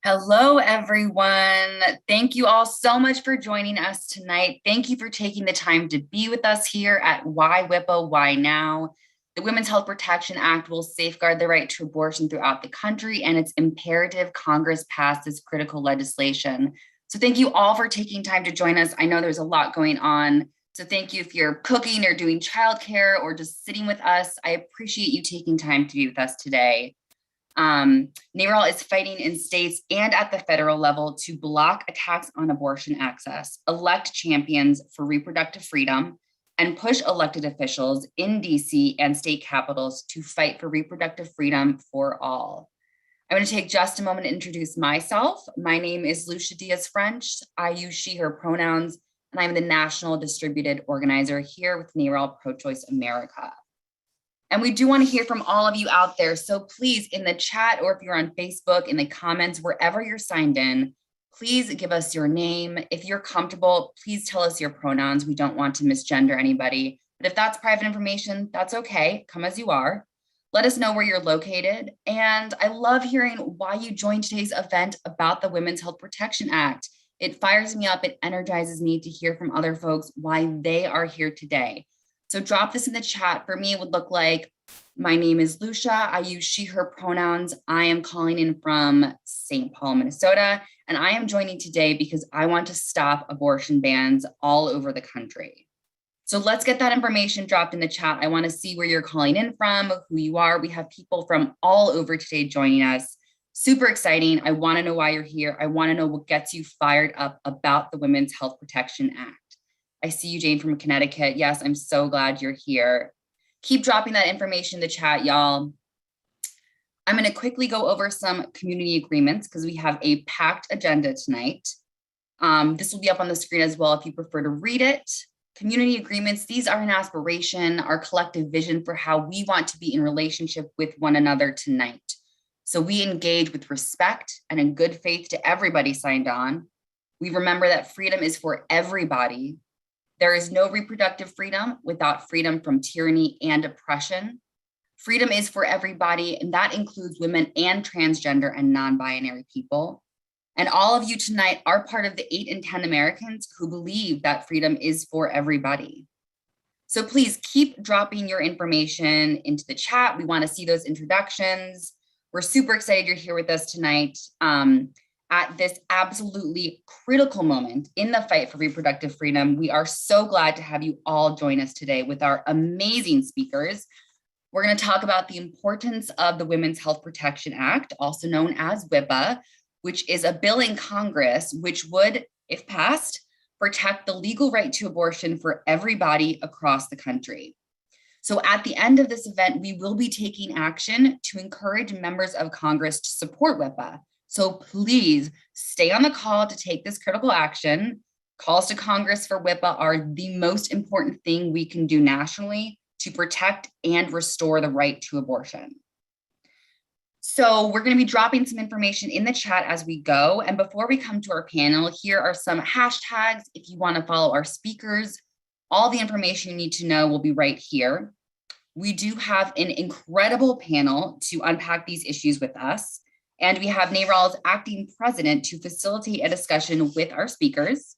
Hello, everyone. Thank you all so much for joining us tonight. Thank you for taking the time to be with us here at Why Whippa, Why Now? The Women's Health Protection Act will safeguard the right to abortion throughout the country, and it's imperative Congress pass this critical legislation. So thank you all for taking time to join us. I know there's a lot going on. So thank you if you're cooking or doing childcare or just sitting with us. I appreciate you taking time to be with us today. NARAL is fighting in states and at the federal level to block attacks on abortion access, elect champions for reproductive freedom, and push elected officials in DC and state capitals to fight for reproductive freedom for all. I'm going to take just a moment to introduce myself. My name is Lucia Diaz-French. I use she, her pronouns, and I'm the national distributed organizer here with NARAL Pro-Choice America. And we do want to hear from all of you out there. So please, in the chat, or if you're on Facebook, in the comments, wherever you're signed in, please give us your name. If you're comfortable, please tell us your pronouns. We don't want to misgender anybody. But if that's private information, that's okay. Come as you are. Let us know where you're located. And I love hearing why you joined today's event about the Women's Health Protection Act. It fires me up. It energizes me to hear from other folks why they are here today. So drop this in the chat. For me, it would look like, my name is Lucia. I use she, her pronouns. I am calling in from St. Paul, Minnesota, and I am joining today because I want to stop abortion bans all over the country. So let's get that information dropped in the chat. I want to see where you're calling in from, who you are. We have people from all over today joining us. Super exciting. I want to know why you're here. I want to know what gets you fired up about the Women's Health Protection Act. I see you, Jane, from Connecticut. Yes, I'm so glad you're here. Keep dropping that information in the chat, y'all. I'm going to quickly go over some community agreements because we have a packed agenda tonight. This will be up on the screen as well if you prefer to read it. Community agreements, these are an aspiration, our collective vision for how we want to be in relationship with one another tonight. So we engage with respect and in good faith to everybody signed on. We remember that freedom is for everybody. There is no reproductive freedom without freedom from tyranny and oppression. Freedom is for everybody, and that includes women and transgender and non-binary people. And all of you tonight are part of the 8 in 10 Americans who believe that freedom is for everybody. So please keep dropping your information into the chat. We want to see those introductions. We're super excited you're here with us tonight. At this absolutely critical moment in the fight for reproductive freedom. We are so glad to have you all join us today with our amazing speakers. We're going to talk about the importance of the Women's Health Protection Act, also known as WHPA, which is a bill in Congress which would, if passed, protect the legal right to abortion for everybody across the country. So at the end of this event, we will be taking action to encourage members of Congress to support WHPA. So please stay on the call to take this critical action. Calls to Congress for WHPA are the most important thing we can do nationally to protect and restore the right to abortion. So we're going to be dropping some information in the chat as we go. And before we come to our panel, here are some hashtags if you want to follow our speakers. All the information you need to know will be right here. We do have an incredible panel to unpack these issues with us. And we have NARAL's acting president to facilitate a discussion with our speakers.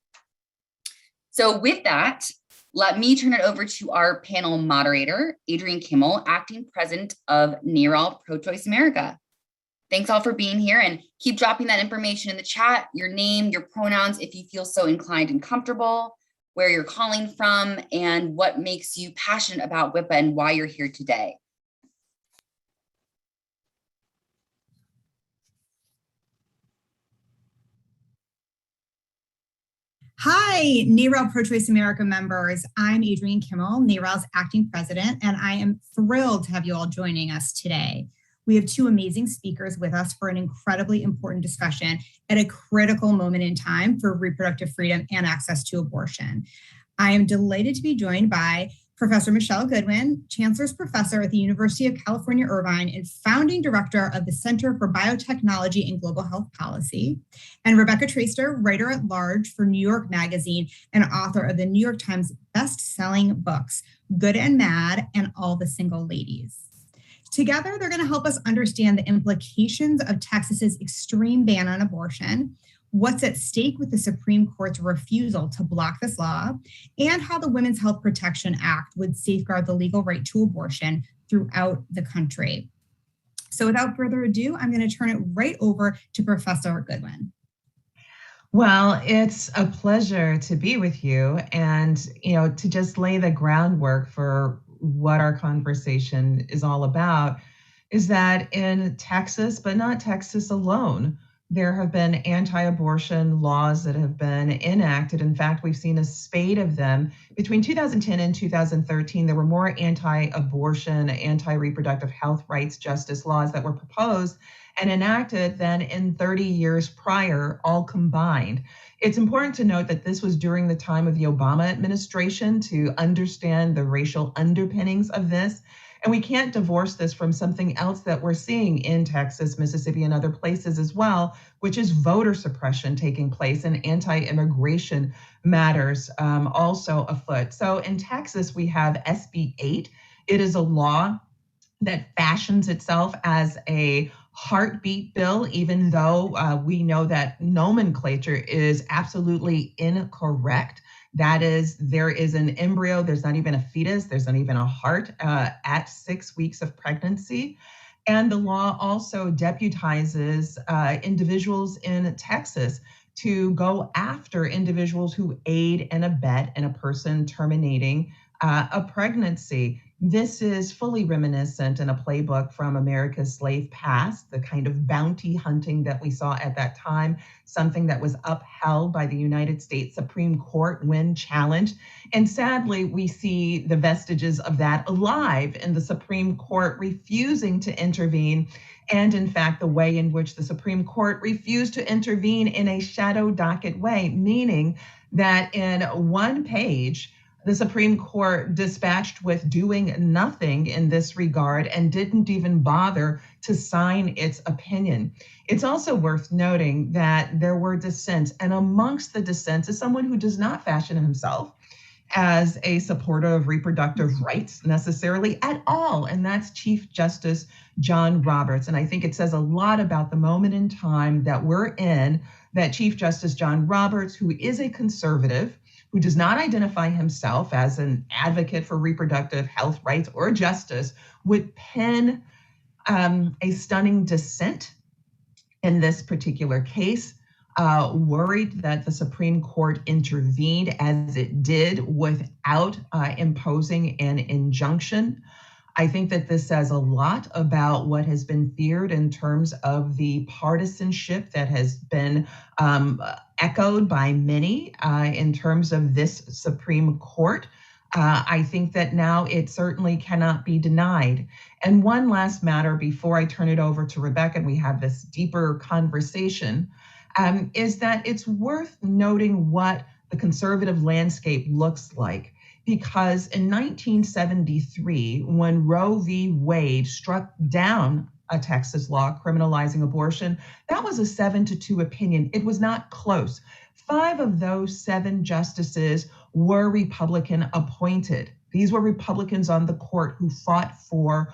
So with that, let me turn it over to our panel moderator, Adrian Kimmel, acting president of NARAL Pro-Choice America. Thanks all for being here, and keep dropping that information in the chat, your name, your pronouns, if you feel so inclined and comfortable, where you're calling from, and what makes you passionate about WHPA and why you're here today. Hi, NARAL Pro-Choice America members. I'm Adrienne Kimmel, NARAL's acting president, and I am thrilled to have you all joining us today. We have 2 amazing speakers with us for an incredibly important discussion at a critical moment in time for reproductive freedom and access to abortion. I am delighted to be joined by Professor Michele Goodwin, Chancellor's Professor at the University of California, Irvine, and founding director of the Center for Biotechnology and Global Health Policy, and Rebecca Traister, writer at large for New York Magazine and author of the New York Times best-selling books, Good and Mad and All the Single Ladies. Together, they're going to help us understand the implications of Texas's extreme ban on abortion, what's at stake with the Supreme Court's refusal to block this law, and how the Women's Health Protection Act would safeguard the legal right to abortion throughout the country. So without further ado, I'm going to turn it right over to Professor Goodwin. Well, it's a pleasure to be with you and, to just lay the groundwork for what our conversation is all about is that in Texas, but not Texas alone, there have been anti-abortion laws that have been enacted. In fact, we've seen a spate of them. Between 2010 and 2013, there were more anti-abortion, anti-reproductive health rights justice laws that were proposed and enacted than in 30 years prior, all combined. It's important to note that this was during the time of the Obama administration to understand the racial underpinnings of this. And we can't divorce this from something else that we're seeing in Texas, Mississippi, and other places as well, which is voter suppression taking place and anti-immigration matters also afoot. So in Texas, we have SB 8. It is a law that fashions itself as a heartbeat bill, even though we know that nomenclature is absolutely incorrect. That is, there is an embryo, there's not even a fetus, there's not even a heart at 6 weeks of pregnancy. And the law also deputizes individuals in Texas to go after individuals who aid and abet in a person terminating a pregnancy. This is fully reminiscent in a playbook from America's slave past, the kind of bounty hunting that we saw at that time, something that was upheld by the United States Supreme Court when challenged. And sadly, we see the vestiges of that alive in the Supreme Court refusing to intervene. And in fact, the way in which the Supreme Court refused to intervene in a shadow docket way, meaning that in one page, the Supreme Court dispatched with doing nothing in this regard and didn't even bother to sign its opinion. It's also worth noting that there were dissents, and amongst the dissents is someone who does not fashion himself as a supporter of reproductive rights necessarily at all, and that's Chief Justice John Roberts. And I think it says a lot about the moment in time that we're in, that Chief Justice John Roberts, who is a conservative, who does not identify himself as an advocate for reproductive health rights or justice, would pen a stunning dissent in this particular case, worried that the Supreme Court intervened as it did without imposing an injunction. I think that this says a lot about what has been feared in terms of the partisanship that has been echoed by many in terms of this Supreme Court. I think that now it certainly cannot be denied. And one last matter before I turn it over to Rebecca and we have this deeper conversation, is that it's worth noting what the conservative landscape looks like. Because in 1973, when Roe v. Wade struck down a Texas law criminalizing abortion, that was a 7-2 opinion. It was not close. 5 of those 7 justices were Republican appointed. These were Republicans on the court who fought for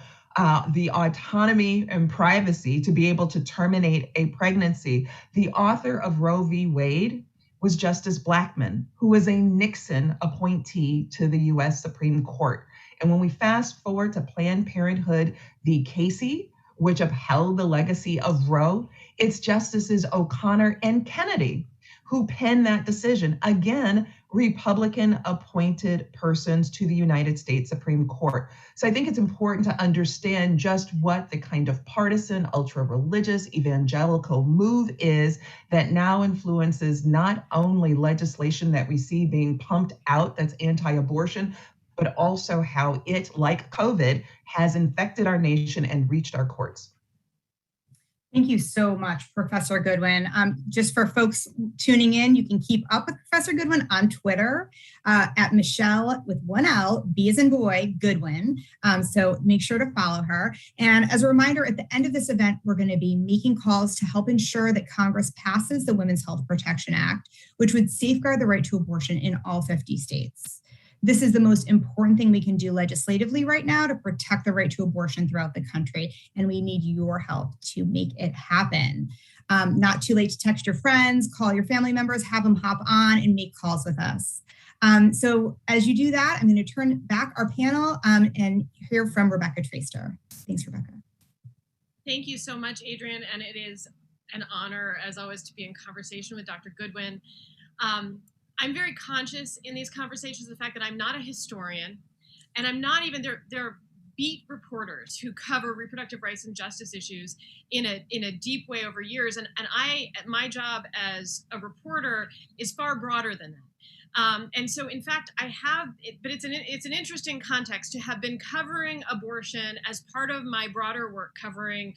the autonomy and privacy to be able to terminate a pregnancy. The author of Roe v. Wade was Justice Blackmun, who was a Nixon appointee to the U.S. Supreme Court. And when we fast forward to Planned Parenthood v. Casey, which upheld the legacy of Roe, it's Justices O'Connor and Kennedy who penned that decision. Again, Republican appointed persons to the United States Supreme Court. So I think it's important to understand just what the kind of partisan, ultra-religious, evangelical move is that now influences not only legislation that we see being pumped out that's anti-abortion, but also how it, like COVID, has infected our nation and reached our courts. Thank you so much, Professor Goodwin. Just for folks tuning in, you can keep up with Professor Goodwin on Twitter at Michele with 1 L, B as in boy, Goodwin. So make sure to follow her. And as a reminder, at the end of this event, we're going to be making calls to help ensure that Congress passes the Women's Health Protection Act, which would safeguard the right to abortion in all 50 states. This is the most important thing we can do legislatively right now to protect the right to abortion throughout the country. And we need your help to make it happen. Not too late to text your friends, call your family members, have them hop on and make calls with us. So as you do that, I'm going to turn back our panel and hear from Rebecca Traister. Thanks, Rebecca. Thank you so much, Adrian. And it is an honor, as always, to be in conversation with Dr. Goodwin. I'm very conscious in these conversations of the fact that I'm not a historian, and I'm not even, there are beat reporters who cover reproductive rights and justice issues in a deep way over years. And my job as a reporter is far broader than that. And so, in fact, I have, but it's an interesting context to have been covering abortion as part of my broader work covering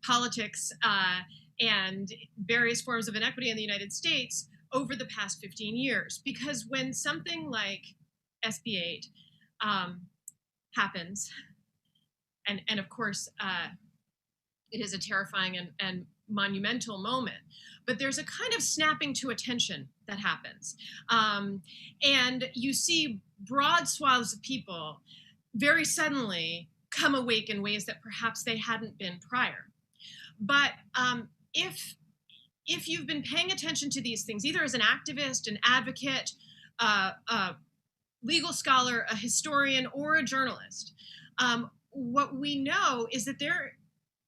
politics and various forms of inequity in the United States over the past 15 years. Because when something like SB 8 happens, and of course, it is a terrifying and monumental moment, but there's a kind of snapping to attention that happens. And you see broad swaths of people very suddenly come awake in ways that perhaps they hadn't been prior. But if you've been paying attention to these things, either as an activist, an advocate, a legal scholar, a historian, or a journalist, what we know is that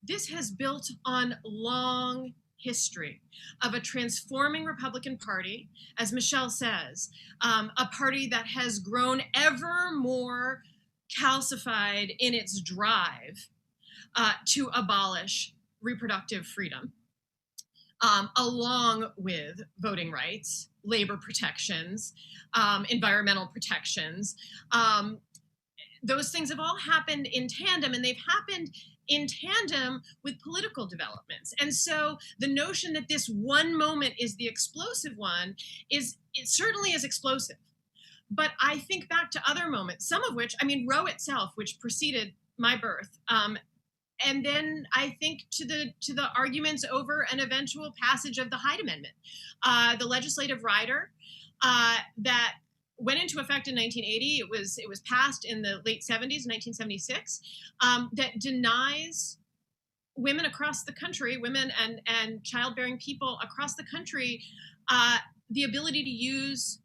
this has built on long history of a transforming Republican Party, as Michele says, a party that has grown ever more calcified in its drive to abolish reproductive freedom, along with voting rights, labor protections, environmental protections. Those things have all happened in tandem, and they've happened in tandem with political developments. And so the notion that this one moment is the explosive one it certainly is explosive. But I think back to other moments, some of which, Roe itself, which preceded my birth, and then I think to the arguments over an eventual passage of the Hyde Amendment, the legislative rider that went into effect in 1980. It was passed in the late 70s, 1976, that denies women across the country, women and childbearing people across the country, the ability to use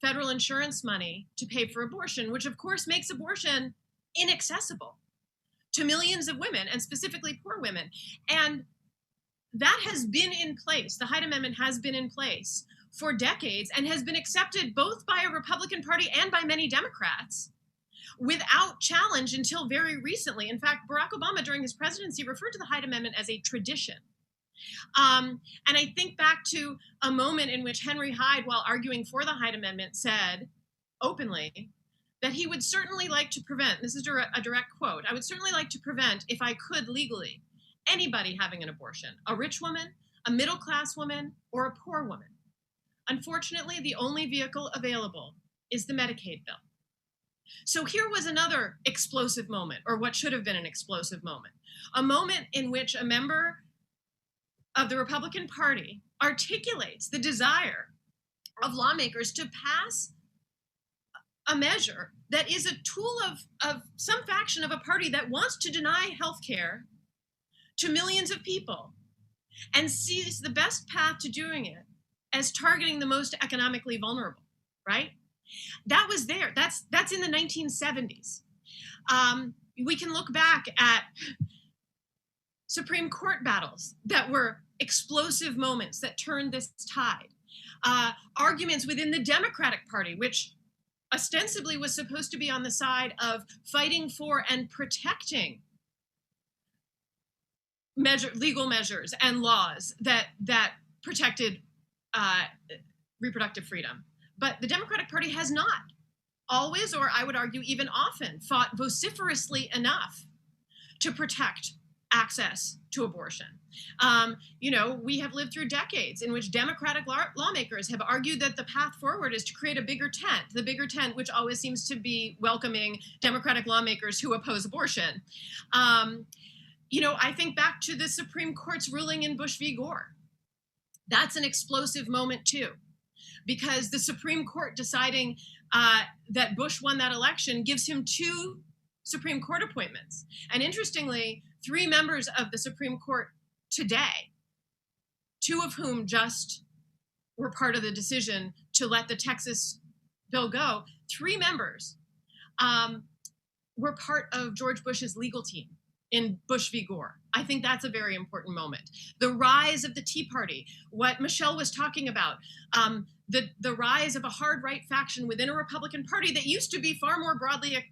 federal insurance money to pay for abortion, which of course makes abortion inaccessible to millions of women, and specifically poor women. And that has been in place. The Hyde Amendment has been in place for decades and has been accepted both by a Republican Party and by many Democrats without challenge until very recently. In fact, Barack Obama during his presidency referred to the Hyde Amendment as a tradition. And I think back to a moment in which Henry Hyde, while arguing for the Hyde Amendment, said openly that he would certainly like to prevent, this is a direct quote, "I would certainly like to prevent, if I could legally, anybody having an abortion, a rich woman, a middle-class woman, or a poor woman. Unfortunately, the only vehicle available is the Medicaid bill." So here was another explosive moment, or what should have been an explosive moment, a moment in which a member of the Republican Party articulates the desire of lawmakers to pass a measure that is a tool of some faction of a party that wants to deny health care to millions of people and sees the best path to doing it as targeting the most economically vulnerable, right? That was there. That's in the 1970s. We can look back at Supreme Court battles that were explosive moments that turned this tide. Arguments within the Democratic Party, which ostensibly was supposed to be on the side of fighting for and protecting legal measures and laws that protected reproductive freedom. But the Democratic Party has not always, or I would argue even often, fought vociferously enough to protect access to abortion. We have lived through decades in which Democratic lawmakers have argued that the path forward is to create a bigger tent, the bigger tent, which always seems to be welcoming Democratic lawmakers who oppose abortion. I think back to the Supreme Court's ruling in Bush v. Gore. That's an explosive moment too. because the Supreme Court deciding that Bush won that election gives him 2 Supreme Court appointments. And interestingly, 3 members of the Supreme Court today, 2 of whom just were part of the decision to let the Texas bill go, 3 members were part of George Bush's legal team in Bush v. Gore. I think that's a very important moment. The rise of the Tea Party, what Michele was talking about, the rise of a hard right faction within a Republican Party that used to be far more broadly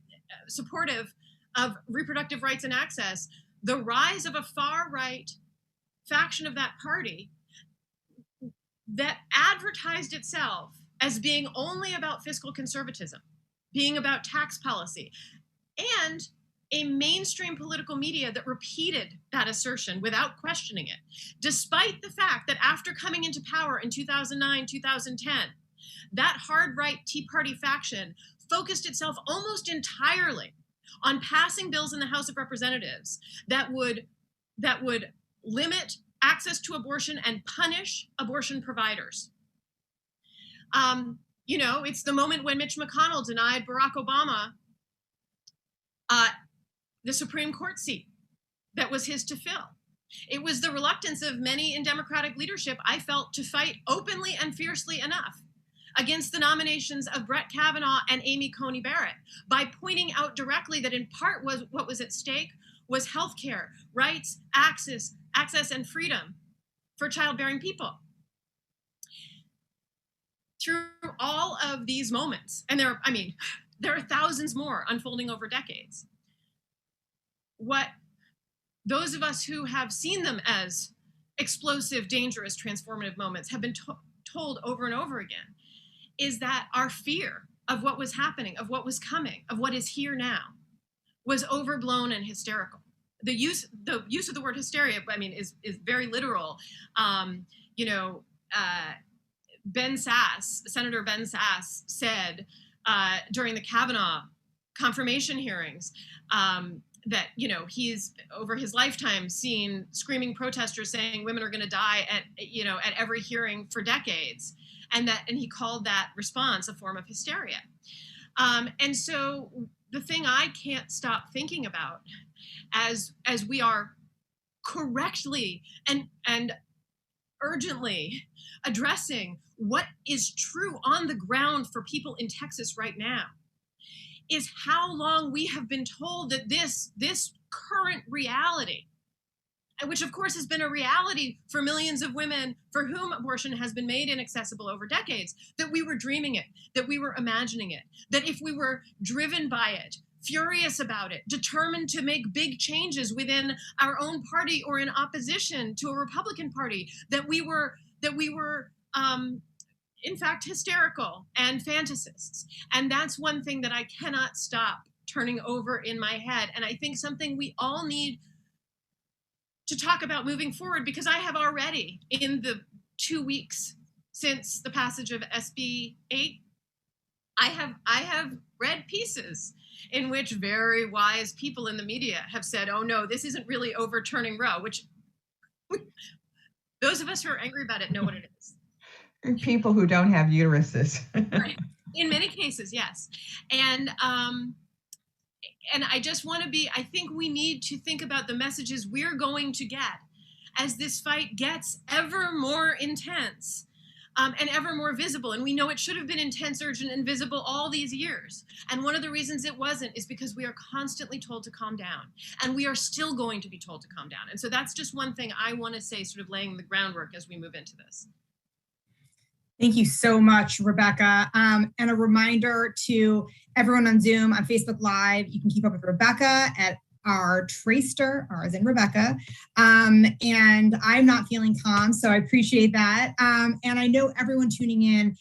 supportive of reproductive rights and access, the rise of a far right faction of that party that advertised itself as being only about fiscal conservatism, being about tax policy, and a mainstream political media that repeated that assertion without questioning it, despite the fact that after coming into power in 2009, 2010, that hard right Tea Party faction focused itself almost entirely on passing bills in the House of Representatives that would limit access to abortion and punish abortion providers. It's the moment when Mitch McConnell denied Barack Obama the Supreme Court seat that was his to fill. It was the reluctance of many in Democratic leadership, I felt, to fight openly and fiercely enough against the nominations of Brett Kavanaugh and Amy Coney Barrett by pointing out directly that in part what was at stake was healthcare, rights, access, and freedom for childbearing people. Through all of these moments, and there are thousands more unfolding over decades, what those of us who have seen them as explosive, dangerous, transformative moments have been told over and over again is that our fear of what was happening, of what was coming, of what is here now, was overblown and hysterical. The use of the word hysteria, is very literal. Senator Ben Sass said during the Kavanaugh confirmation hearings that he's over his lifetime seen screaming protesters saying women are going to die at every hearing for decades, and he called that response a form of hysteria. And so the thing I can't stop thinking about as we are correctly and urgently addressing what is true on the ground for people in Texas right now is how long we have been told that this current reality, which of course has been a reality for millions of women for whom abortion has been made inaccessible over decades, that we were dreaming it, that we were imagining it, that if we were driven by it, furious about it, determined to make big changes within our own party or in opposition to a Republican Party, that we were in fact hysterical and fantasists. And that's one thing that I cannot stop turning over in my head. And I think something we all need to talk about moving forward, because I have already, in the 2 weeks since the passage of SB 8, I have read pieces in which very wise people in the media have said, oh no, this isn't really overturning Roe, which those of us who are angry about it know what it is. People who don't have uteruses. Right. In many cases, yes. And I just want to I think we need to think about the messages we're going to get as this fight gets ever more intense and ever more visible. And we know it should have been intense, urgent, and visible all these years. And one of the reasons it wasn't is because we are constantly told to calm down. And we are still going to be told to calm down. And so that's just one thing I want to say, sort of laying the groundwork as we move into this. Thank you so much, Rebecca. And a reminder to everyone on Zoom, on Facebook Live, you can keep up with Rebecca at our Traister, R as in Rebecca. And I'm not feeling calm, so I appreciate that. And I know everyone tuning in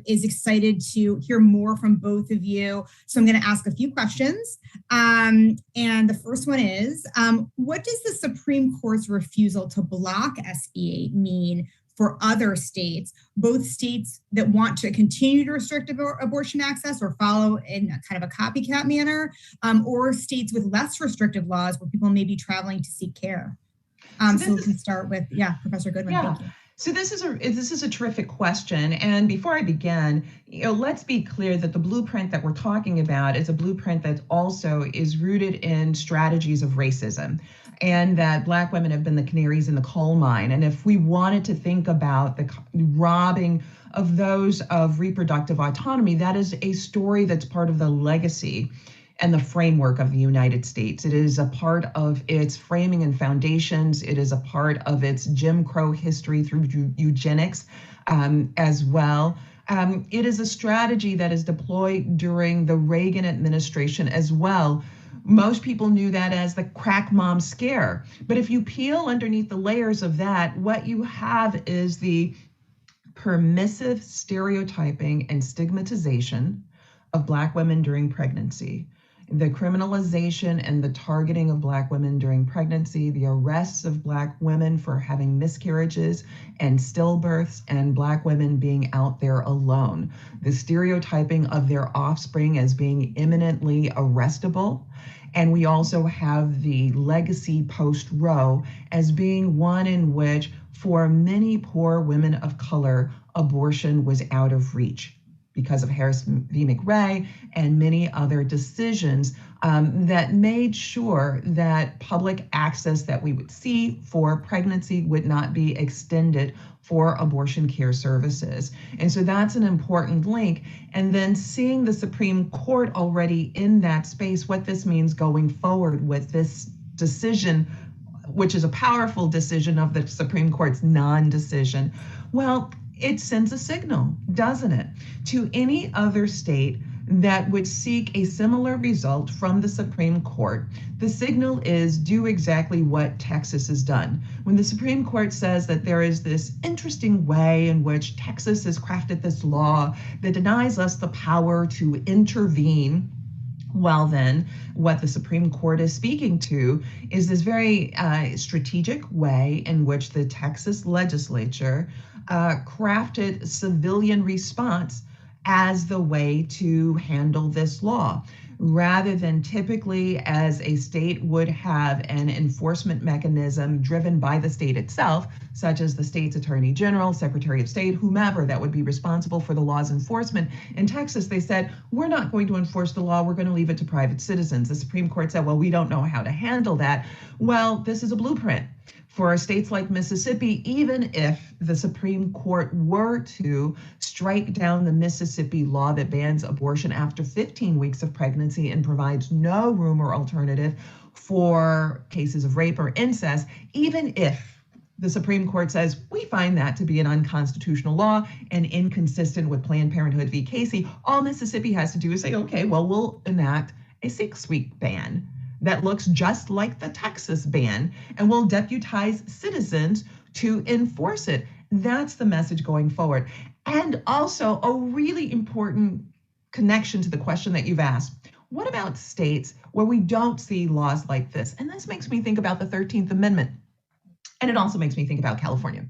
is excited to hear more from both of you. So I'm going to ask a few questions. And the first one is, what does the Supreme Court's refusal to block SB 8 mean for other states, both states that want to continue to restrict abortion access or follow in a kind of a copycat manner, or states with less restrictive laws where people may be traveling to seek care? So we can start with, Professor Goodwin, thank you. So this is a terrific question. And before I begin, let's be clear that the blueprint that we're talking about is a blueprint that also is rooted in strategies of racism, and that Black women have been the canaries in the coal mine. And if we wanted to think about the robbing of those of reproductive autonomy, that is a story that's part of the legacy and the framework of the United States. It is a part of its framing and foundations. It is a part of its Jim Crow history through eugenics as well. It is a strategy that is deployed during the Reagan administration as well. Most people knew that as the crack mom scare. But if you peel underneath the layers of that, what you have is the permissive stereotyping and stigmatization of Black women during pregnancy, the criminalization and the targeting of Black women during pregnancy, the arrests of Black women for having miscarriages and stillbirths, and Black women being out there alone, the stereotyping of their offspring as being imminently arrestable. And we also have the legacy post-Roe as being one in which, for many poor women of color, abortion was out of reach because of Harris v. McRae and many other decisions that made sure that public access that we would see for pregnancy would not be extended for abortion care services. And so that's an important link. And then seeing the Supreme Court already in that space, what this means going forward with this decision, which is a powerful decision of the Supreme Court's non-decision. Well, it sends a signal, doesn't it, to any other state that would seek a similar result from the Supreme Court. The signal is do exactly what Texas has done. When the Supreme Court says that there is this interesting way in which Texas has crafted this law that denies us the power to intervene, well, then, what the Supreme Court is speaking to is this very strategic way in which the Texas legislature crafted civilian response as the way to handle this law, rather than typically as a state would have an enforcement mechanism driven by the state itself, such as the state's attorney general, secretary of state, whomever that would be responsible for the law's enforcement. In Texas, they said, we're not going to enforce the law, we're going to leave it to private citizens. The Supreme Court said, well, we don't know how to handle that. Well, this is a blueprint for states like Mississippi. Even if the Supreme Court were to strike down the Mississippi law that bans abortion after 15 weeks of pregnancy and provides no room or alternative for cases of rape or incest, even if the Supreme Court says, we find that to be an unconstitutional law and inconsistent with Planned Parenthood v. Casey, all Mississippi has to do is say, okay, well, we'll enact a 6-week ban that looks just like the Texas ban, and we'll deputize citizens to enforce it. That's the message going forward. And also a really important connection to the question that you've asked. What about states where we don't see laws like this? And this makes me think about the 13th Amendment. And it also makes me think about California.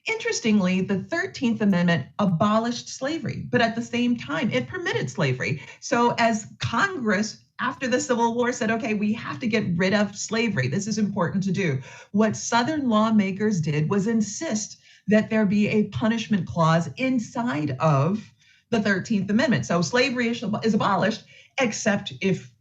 Interestingly, the 13th Amendment abolished slavery, but at the same time, it permitted slavery. So as Congress, after the Civil War, said, okay, we have to get rid of slavery, this is important to do, what Southern lawmakers did was insist that there be a punishment clause inside of the 13th Amendment. So slavery is abolished, except if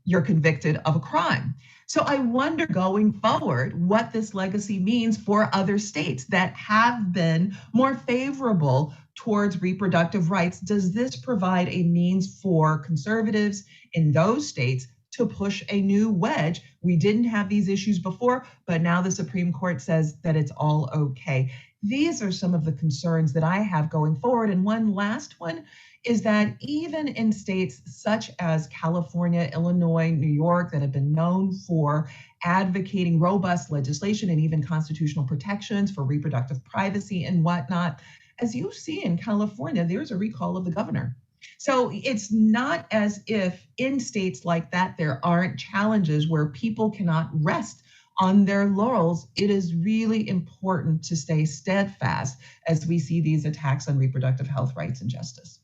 you're convicted of a crime. So I wonder going forward what this legacy means for other states that have been more favorable towards reproductive rights. Does this provide a means for conservatives in those states to push a new wedge? We didn't have these issues before, but now the Supreme Court says that it's all okay. These are some of the concerns that I have going forward. And one last one is that even in states such as California, Illinois, New York, that have been known for advocating robust legislation and even constitutional protections for reproductive privacy and whatnot, as you see in California, there's a recall of the governor. So it's not as if in states like that there aren't challenges where people cannot rest on their laurels. It is really important to stay steadfast as we see these attacks on reproductive health rights and justice.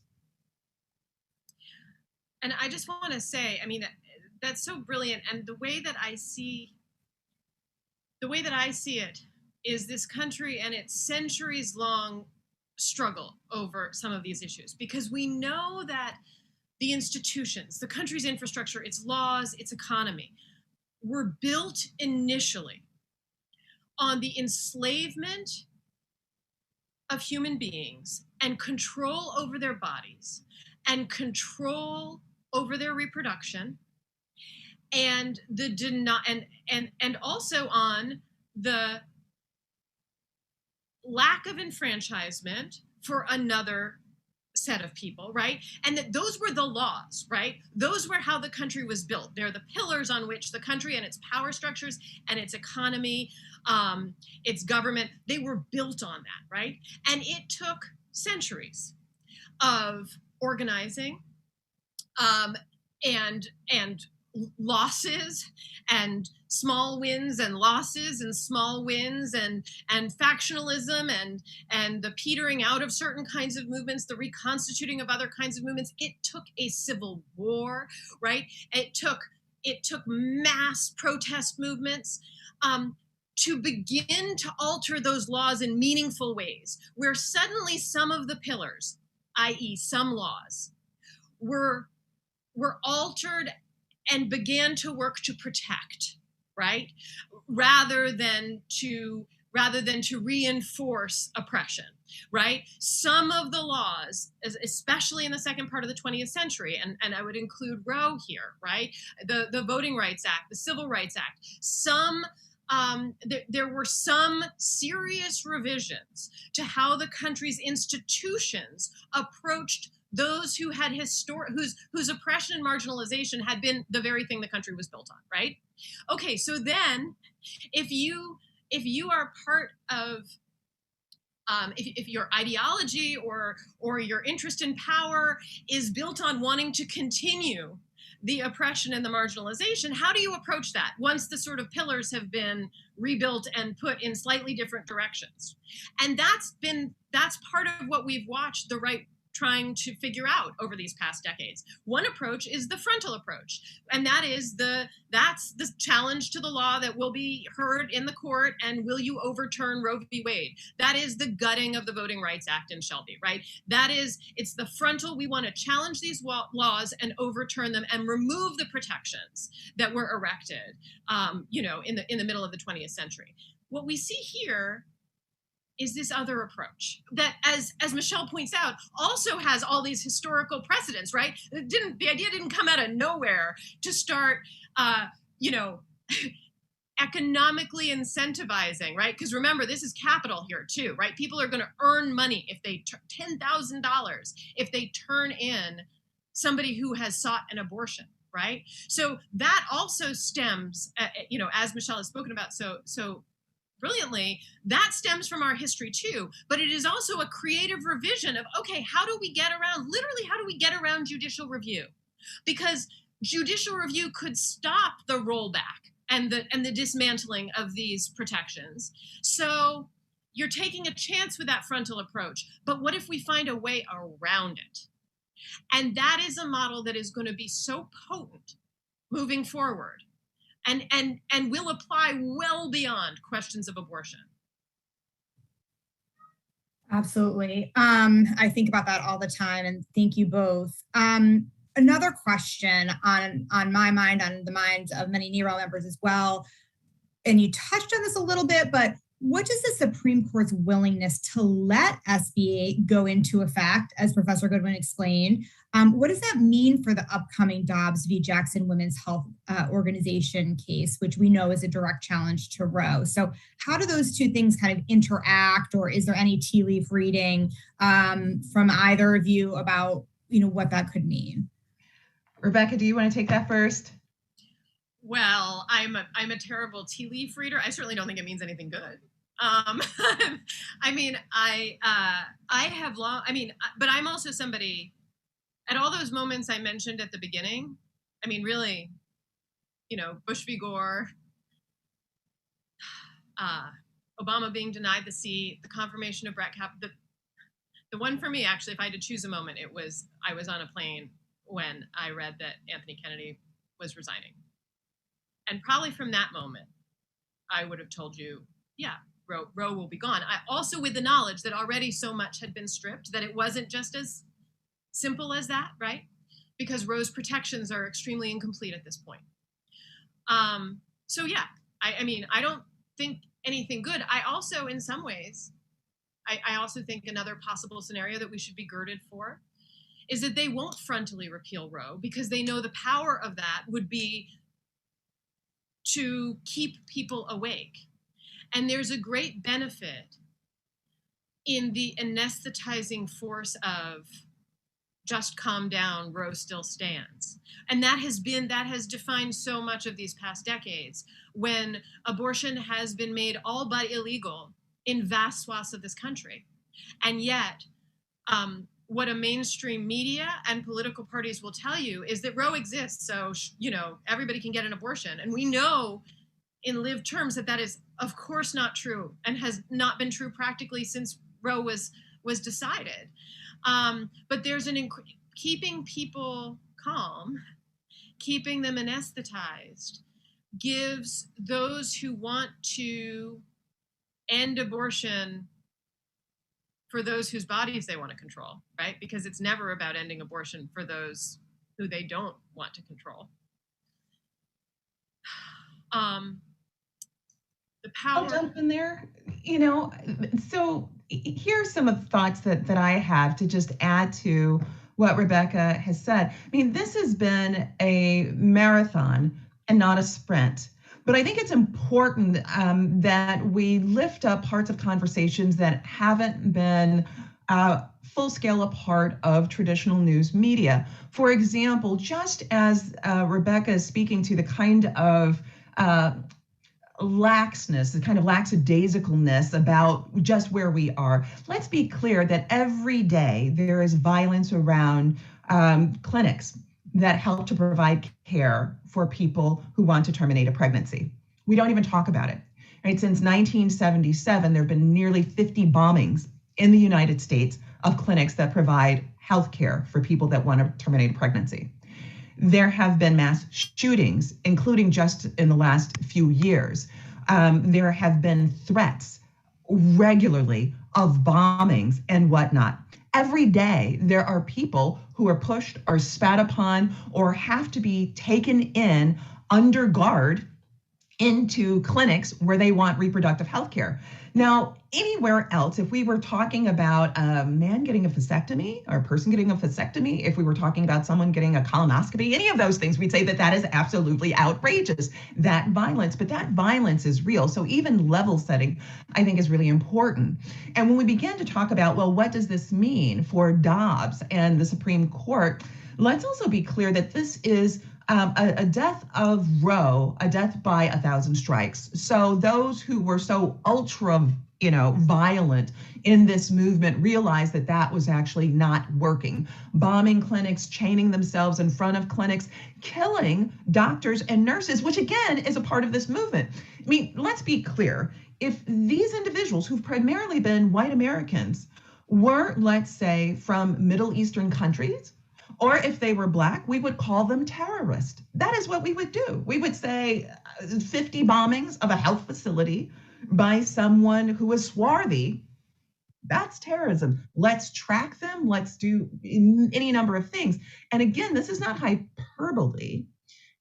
And I just want to say, I mean, that's so brilliant. And the way that I see it is this country and its centuries-long struggle over some of these issues, because we know that the institutions, the country's infrastructure, its laws, its economy, were built initially on the enslavement of human beings and control over their bodies and control over their reproduction, and and also on the lack of enfranchisement for another set of people, right? And that those were the laws, right? Those were how the country was built. They're the pillars on which the country and its power structures and its economy, its government, they were built on that, right? And it took centuries of organizing and losses and small wins and losses and small wins and factionalism and the petering out of certain kinds of movements, the reconstituting of other kinds of movements. It took a civil war, right? It took mass protest movements to begin to alter those laws in meaningful ways, where suddenly some of the pillars, i.e. some laws, were altered and began to work to protect, right? Rather than to reinforce oppression, right? Some of the laws, especially in the second part of the 20th century, and I would include Roe here, right? The Voting Rights Act, the Civil Rights Act, there were some serious revisions to how the country's institutions approached those who had whose oppression and marginalization had been the very thing the country was built on, right? Okay, so then if you are part of if your ideology or your interest in power is built on wanting to continue the oppression and the marginalization, how do you approach that once the sort of pillars have been rebuilt and put in slightly different directions? And that's part of what we've watched the right trying to figure out over these past decades. One approach is the frontal approach, and that's the challenge to the law that will be heard in the court, and will you overturn Roe v. Wade? That is the gutting of the Voting Rights Act in Shelby, right? It's the frontal. We want to challenge these laws and overturn them and remove the protections that were erected, in the middle of the 20th century. What we see here is this other approach that, as Michele points out, also has all these historical precedents, right? The idea didn't come out of nowhere to start, economically incentivizing, right? Because remember, this is capital here too, right? People are going to earn money if they $10,000 if they turn in somebody who has sought an abortion, right? So that also stems, as Michele has spoken about so brilliantly, that stems from our history too, but it is also a creative revision of, okay, how do we get around judicial review? Because judicial review could stop the rollback and the dismantling of these protections. So you're taking a chance with that frontal approach, but what if we find a way around it? And that is a model that is going to be so potent moving forward and will apply well beyond questions of abortion. Absolutely. I think about that all the time, and thank you both. Another question on my mind, on the minds of many NARAL members as well, and you touched on this a little bit, but what does the Supreme Court's willingness to let SB8 go into effect, as Professor Goodwin explained, what does that mean for the upcoming Dobbs v. Jackson Women's Health Organization case, which we know is a direct challenge to Roe? So how do those two things kind of interact, or is there any tea leaf reading from either of you about, what that could mean? Rebecca, do you want to take that first? Well, I'm a terrible tea leaf reader. I certainly don't think it means anything good. I mean, but I'm also somebody, at all those moments I mentioned at the beginning, I mean, really, Bush v. Gore, Obama being denied the seat, the confirmation of Brett Kavanaugh, the one for me, actually, if I had to choose a moment, I was on a plane when I read that Anthony Kennedy was resigning. And probably from that moment, I would have told you, yeah, Roe will be gone. Also with the knowledge that already so much had been stripped that it wasn't just as simple as that, right? Because Roe's protections are extremely incomplete at this point. So yeah, I mean, I don't think anything good. I also, in some ways, I also think another possible scenario that we should be girded for is that they won't frontally repeal Roe because they know the power of that would be to keep people awake. And there's a great benefit in the anesthetizing force of just calm down, Roe still stands. And that has defined so much of these past decades when abortion has been made all but illegal in vast swaths of this country. And yet, what a mainstream media and political parties will tell you is that Roe exists, so everybody can get an abortion. And we know in lived terms that is of course not true and has not been true practically since Roe was decided. But there's keeping people calm, keeping them anesthetized, gives those who want to end abortion for those whose bodies they want to control, right? Because it's never about ending abortion for those who they don't want to control. The power. I'll jump in there. So here's some of the thoughts that I have to just add to what Rebecca has said. I mean, this has been a marathon and not a sprint. But I think it's important that we lift up parts of conversations that haven't been full-scale a part of traditional news media. For example, just as Rebecca is speaking to the kind of laxness, the kind of lackadaisicalness about just where we are, let's be clear that every day there is violence around clinics that help to provide care for people who want to terminate a pregnancy. We don't even talk about it, right? Since 1977, there have been nearly 50 bombings in the United States of clinics that provide health care for people that want to terminate a pregnancy. There have been mass shootings, including just in the last few years. There have been threats regularly of bombings and whatnot. Every day, there are people who are pushed or spat upon or have to be taken in under guard into clinics where they want reproductive health care. Now, anywhere else, if we were talking about a man getting a vasectomy or a person getting a vasectomy, if we were talking about someone getting a colonoscopy, any of those things, we'd say that is absolutely outrageous, that violence. But that violence is real. So even level setting, I think, is really important. And when we begin to talk about, well, what does this mean for Dobbs and the Supreme Court, let's also be clear that this is a death of Roe, a death by 1,000 strikes. So those who were so ultra, violent in this movement realized that was actually not working. Bombing clinics, chaining themselves in front of clinics, killing doctors and nurses, which again is a part of this movement. I mean, let's be clear. If these individuals who've primarily been white Americans were, let's say, from Middle Eastern countries, or if they were Black, we would call them terrorists. That is what we would do. We would say 50 bombings of a health facility by someone who is swarthy. That's terrorism. Let's track them. Let's do any number of things. And again, this is not hyperbole.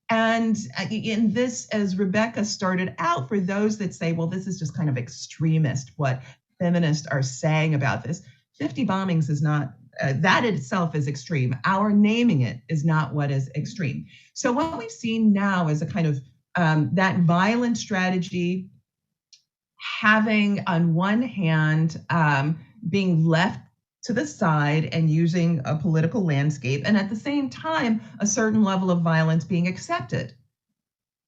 And in this, as Rebecca started out, for those that say, well, this is just kind of extremist, what feminists are saying about this, 50 bombings is not, that in itself is extreme. Our naming it is not what is extreme. So what we've seen now is a kind of that violent strategy having on one hand being left to the side and using a political landscape, and at the same time, a certain level of violence being accepted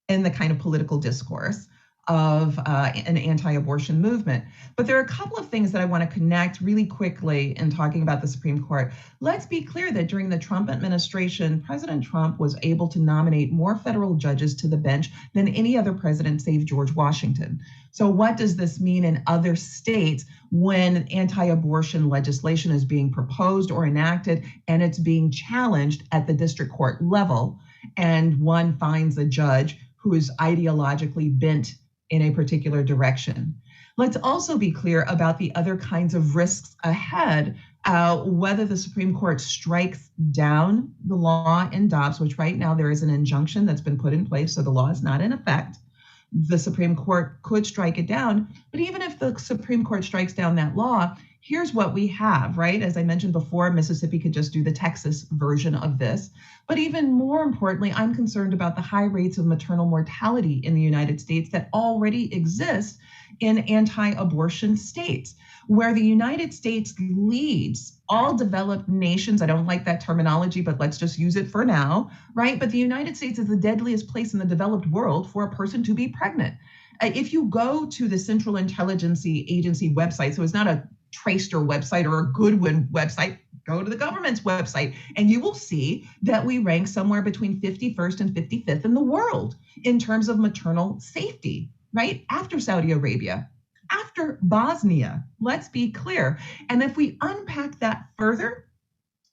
in the kind of political discourse of an anti-abortion movement. But there are a couple of things that I want to connect really quickly in talking about the Supreme Court. Let's be clear that during the Trump administration, President Trump was able to nominate more federal judges to the bench than any other president save George Washington. So what does this mean in other states when anti-abortion legislation is being proposed or enacted and it's being challenged at the district court level, and one finds a judge who is ideologically bent in a particular direction? Let's also be clear about the other kinds of risks ahead, whether the Supreme Court strikes down the law in Dobbs, which right now there is an injunction that's been put in place, so the law is not in effect. The Supreme Court could strike it down, but even if the Supreme Court strikes down that law, here's what we have, right? As I mentioned before, Mississippi could just do the Texas version of this. But even more importantly, I'm concerned about the high rates of maternal mortality in the United States that already exist in anti-abortion states, where the United States leads all developed nations. I don't like that terminology, but let's just use it for now, right? But the United States is the deadliest place in the developed world for a person to be pregnant. If you go to the Central Intelligence Agency website, so it's not a Traister website or a Goodwin website, go to the government's website, and you will see that we rank somewhere between 51st and 55th in the world in terms of maternal safety, right? After Saudi Arabia, after Bosnia, let's be clear. And if we unpack that further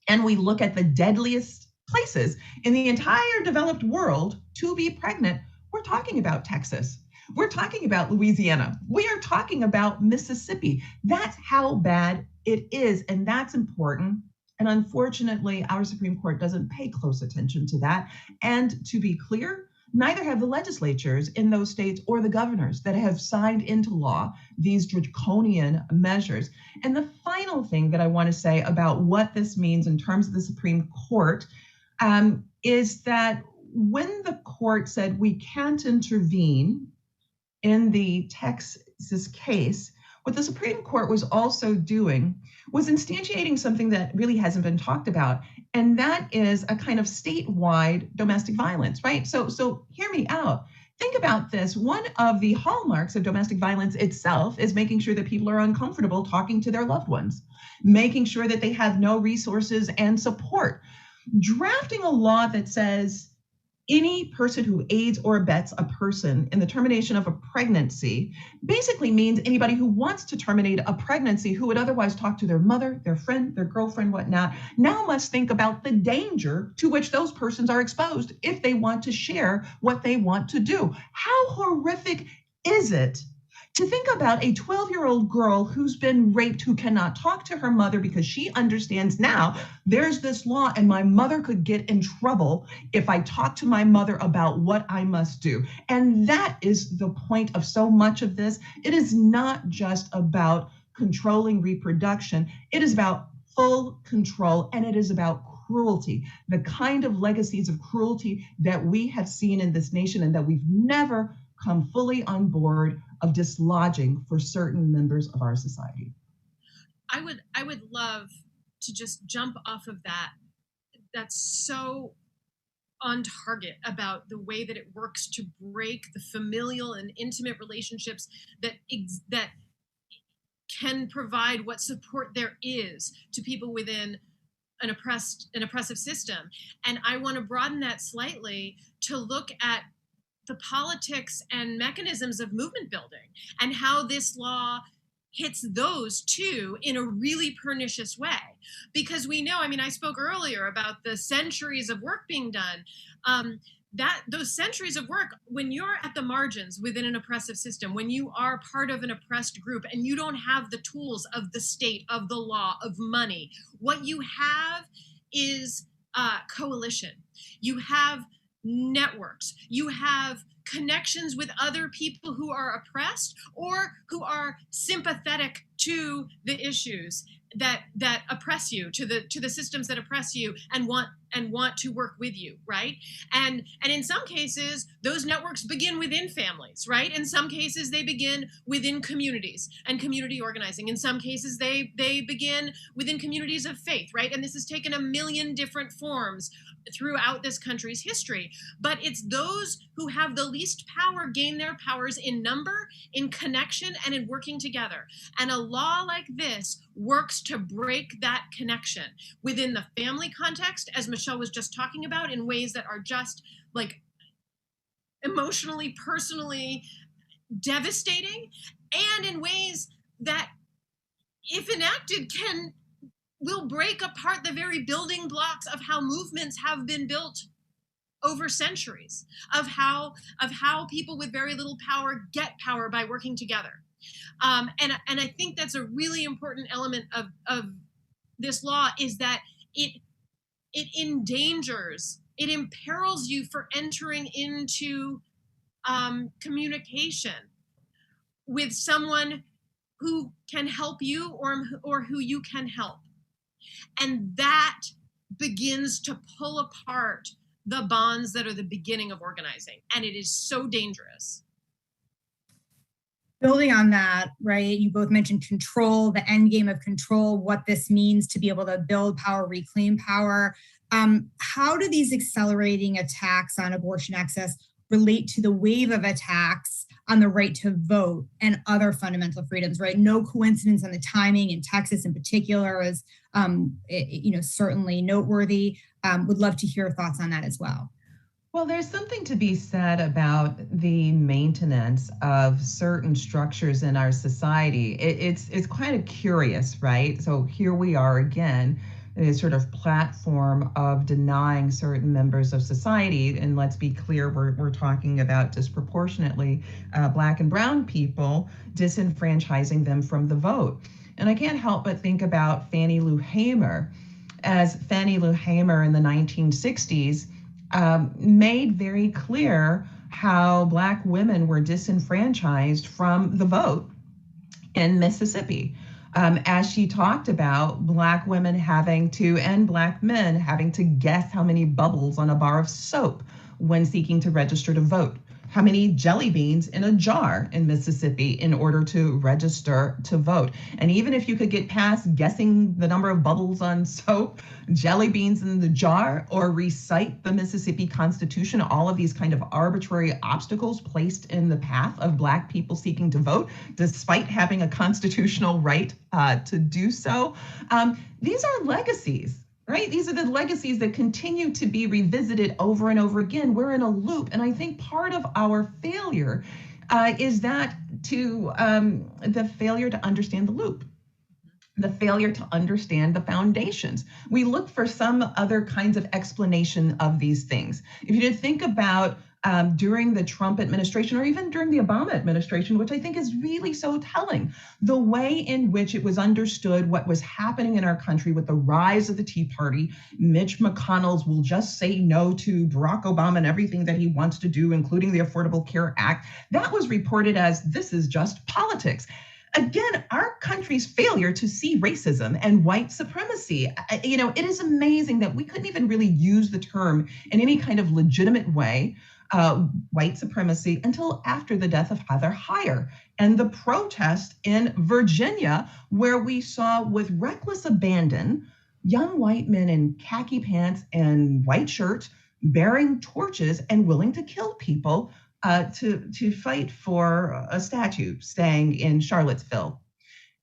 and we look at the deadliest places in the entire developed world to be pregnant, we're talking about Texas. We're talking about Louisiana. We are talking about Mississippi. That's how bad it is, and that's important. And unfortunately, our Supreme Court doesn't pay close attention to that. And to be clear, neither have the legislatures in those states or the governors that have signed into law these draconian measures. And the final thing that I want to say about what this means in terms of the Supreme Court is that when the court said we can't intervene in the Texas case, what the Supreme Court was also doing was instantiating something that really hasn't been talked about, and that is a kind of statewide domestic violence, right? So hear me out. Think about this. One of the hallmarks of domestic violence itself is making sure that people are uncomfortable talking to their loved ones, making sure that they have no resources and support. Drafting a law that says any person who aids or abets a person in the termination of a pregnancy basically means anybody who wants to terminate a pregnancy who would otherwise talk to their mother, their friend, their girlfriend, whatnot, now must think about the danger to which those persons are exposed if they want to share what they want to do. How horrific is it to think about a 12-year-old girl who's been raped, who cannot talk to her mother because she understands now there's this law and my mother could get in trouble if I talk to my mother about what I must do. And that is the point of so much of this. It is not just about controlling reproduction. It is about full control, and it is about cruelty, the kind of legacies of cruelty that we have seen in this nation and that we've never come fully on board of dislodging for certain members of our society. I would love to just jump off of that. That's so on target about the way that it works to break the familial and intimate relationships that can provide what support there is to people within an oppressive system. And I want to broaden that slightly to look at the politics and mechanisms of movement building and how this law hits those too in a really pernicious way. Because we know, I spoke earlier about the centuries of work being done. That those centuries of work, when you're at the margins within an oppressive system, when you are part of an oppressed group and you don't have the tools of the state, of the law, of money, what you have is coalition. You have networks. You have connections with other people who are oppressed or who are sympathetic to the issues that oppress you, to the systems that oppress you, and want to work with you, right? And in some cases, those networks begin within families, right? In some cases, they begin within communities and community organizing. In some cases, they begin within communities of faith, right? And this has taken a million different forms throughout this country's history. But it's those who have the least power gain their powers in number, in connection, and in working together. And a law like this works to break that connection within the family context, as Michele was just talking about, in ways that are just like emotionally, personally devastating, and in ways that, if enacted, will break apart the very building blocks of how movements have been built over centuries, of how people with very little power get power by working together. And I think that's a really important element of this law, is that it endangers, it imperils you for entering into communication with someone who can help you, or who you can help. And that begins to pull apart the bonds that are the beginning of organizing. And it is so dangerous. Building on that, right, you both mentioned control, the end game of control, what this means to be able to build power, reclaim power. How do these accelerating attacks on abortion access relate to the wave of attacks on the right to vote and other fundamental freedoms, right? No coincidence on the timing in Texas in particular is, certainly noteworthy. Would love to hear thoughts on that as well. Well, there's something to be said about the maintenance of certain structures in our society. It's kind of curious, right? So here we are again, a sort of platform of denying certain members of society. And let's be clear, we're talking about disproportionately Black and brown people, disenfranchising them from the vote. And I can't help but think about Fannie Lou Hamer, as Fannie Lou Hamer in the 1960s made very clear how Black women were disenfranchised from the vote in Mississippi. As she talked about Black women and Black men having to guess how many bubbles on a bar of soap when seeking to register to vote, how many jelly beans in a jar in Mississippi in order to register to vote. And even if you could get past guessing the number of bubbles on soap, jelly beans in the jar, or recite the Mississippi Constitution, all of these kind of arbitrary obstacles placed in the path of Black people seeking to vote, despite having a constitutional right to do so. These are legacies. Right? These are the legacies that continue to be revisited over and over again. We're in a loop. And I think part of our failure is that the failure to understand the loop, the failure to understand the foundations. We look for some other kinds of explanation of these things. If you think about during the Trump administration, or even during the Obama administration, which I think is really so telling, the way in which it was understood what was happening in our country with the rise of the Tea Party. Mitch McConnell's will just say no to Barack Obama and everything that he wants to do, including the Affordable Care Act. That was reported as, this is just politics. Again, our country's failure to see racism and white supremacy. It is amazing that we couldn't even really use the term in any kind of legitimate way, white supremacy, until after the death of Heather Heyer and the protest in Virginia, where we saw with reckless abandon young white men in khaki pants and white shirts bearing torches and willing to kill people to fight for a statue staying in Charlottesville.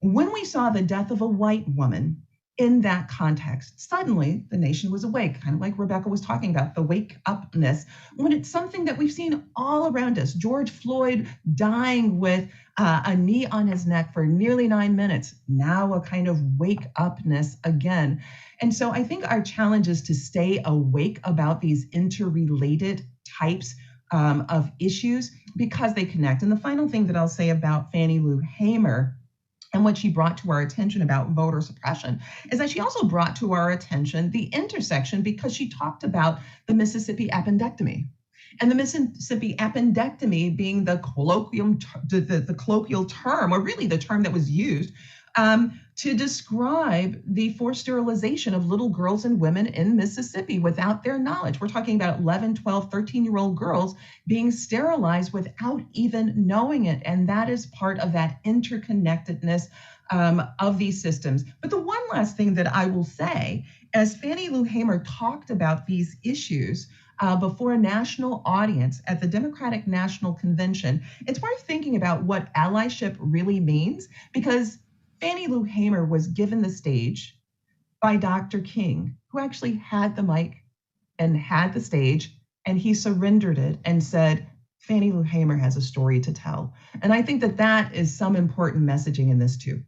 When we saw the death of a white woman in that context, suddenly the nation was awake, kind of like Rebecca was talking about, the wake upness, when it's something that we've seen all around us. George Floyd dying with a knee on his neck for nearly 9 minutes, now a kind of wake upness again. And so I think our challenge is to stay awake about these interrelated types of issues, because they connect. And the final thing that I'll say about Fannie Lou Hamer and what she brought to our attention about voter suppression is that she also brought to our attention the intersection, because she talked about the Mississippi appendectomy. And the Mississippi appendectomy being the colloquial term, or really the term that was used to describe the forced sterilization of little girls and women in Mississippi without their knowledge. We're talking about 11, 12, 13-year-old girls being sterilized without even knowing it. And that is part of that interconnectedness of these systems. But the one last thing that I will say, as Fannie Lou Hamer talked about these issues before a national audience at the Democratic National Convention, it's worth thinking about what allyship really means, because Fannie Lou Hamer was given the stage by Dr. King, who actually had the mic and had the stage, and he surrendered it and said, Fannie Lou Hamer has a story to tell. And I think that that is some important messaging in this too.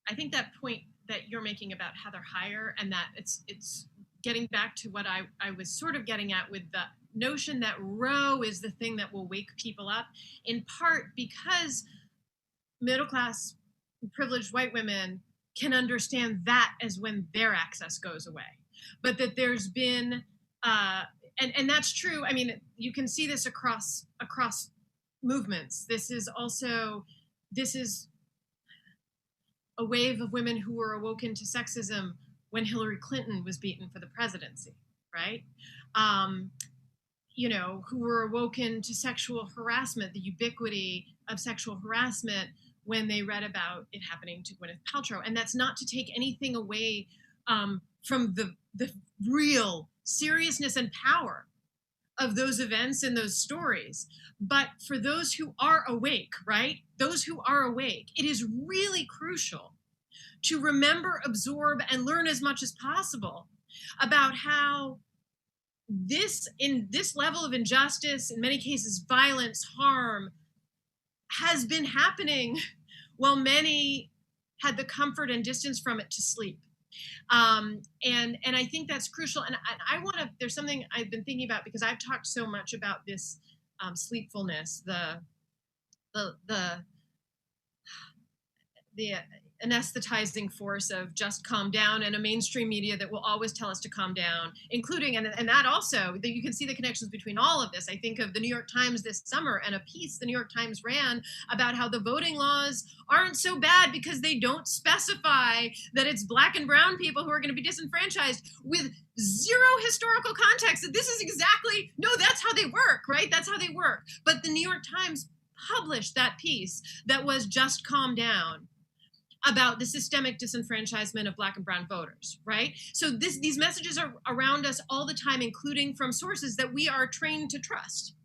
I think that point that you're making about Heather Heyer, and that it's getting back to what I was sort of getting at with the notion that Roe is the thing that will wake people up, in part because middle-class, privileged white women can understand that as when their access goes away. But that there's been, and that's true. I mean, you can see this across movements. This is a wave of women who were awoken to sexism when Hillary Clinton was beaten for the presidency, right? Who were awoken to sexual harassment, the ubiquity of sexual harassment when they read about it happening to Gwyneth Paltrow. And that's not to take anything away from the real seriousness and power of those events and those stories. But for those who are awake, right? Those who are awake, it is really crucial to remember, absorb, and learn as much as possible about how this level of injustice, in many cases violence, harm, has been happening while many had the comfort and distance from it to sleep. And I think that's crucial. And I want to, there's something I've been thinking about, because I've talked so much about this sleepfulness, the anesthetizing force of just calm down, and a mainstream media that will always tell us to calm down, including, and that also, that you can see the connections between all of this. I think of the New York Times this summer and a piece the New York Times ran about how the voting laws aren't so bad because they don't specify that it's Black and brown people who are going to be disenfranchised, with zero historical context that this is exactly, no, that's how they work, right? That's how they work. But the New York Times published that piece that was just calm down, about the systemic disenfranchisement of Black and brown voters, right? So these messages are around us all the time, including from sources that we are trained to trust,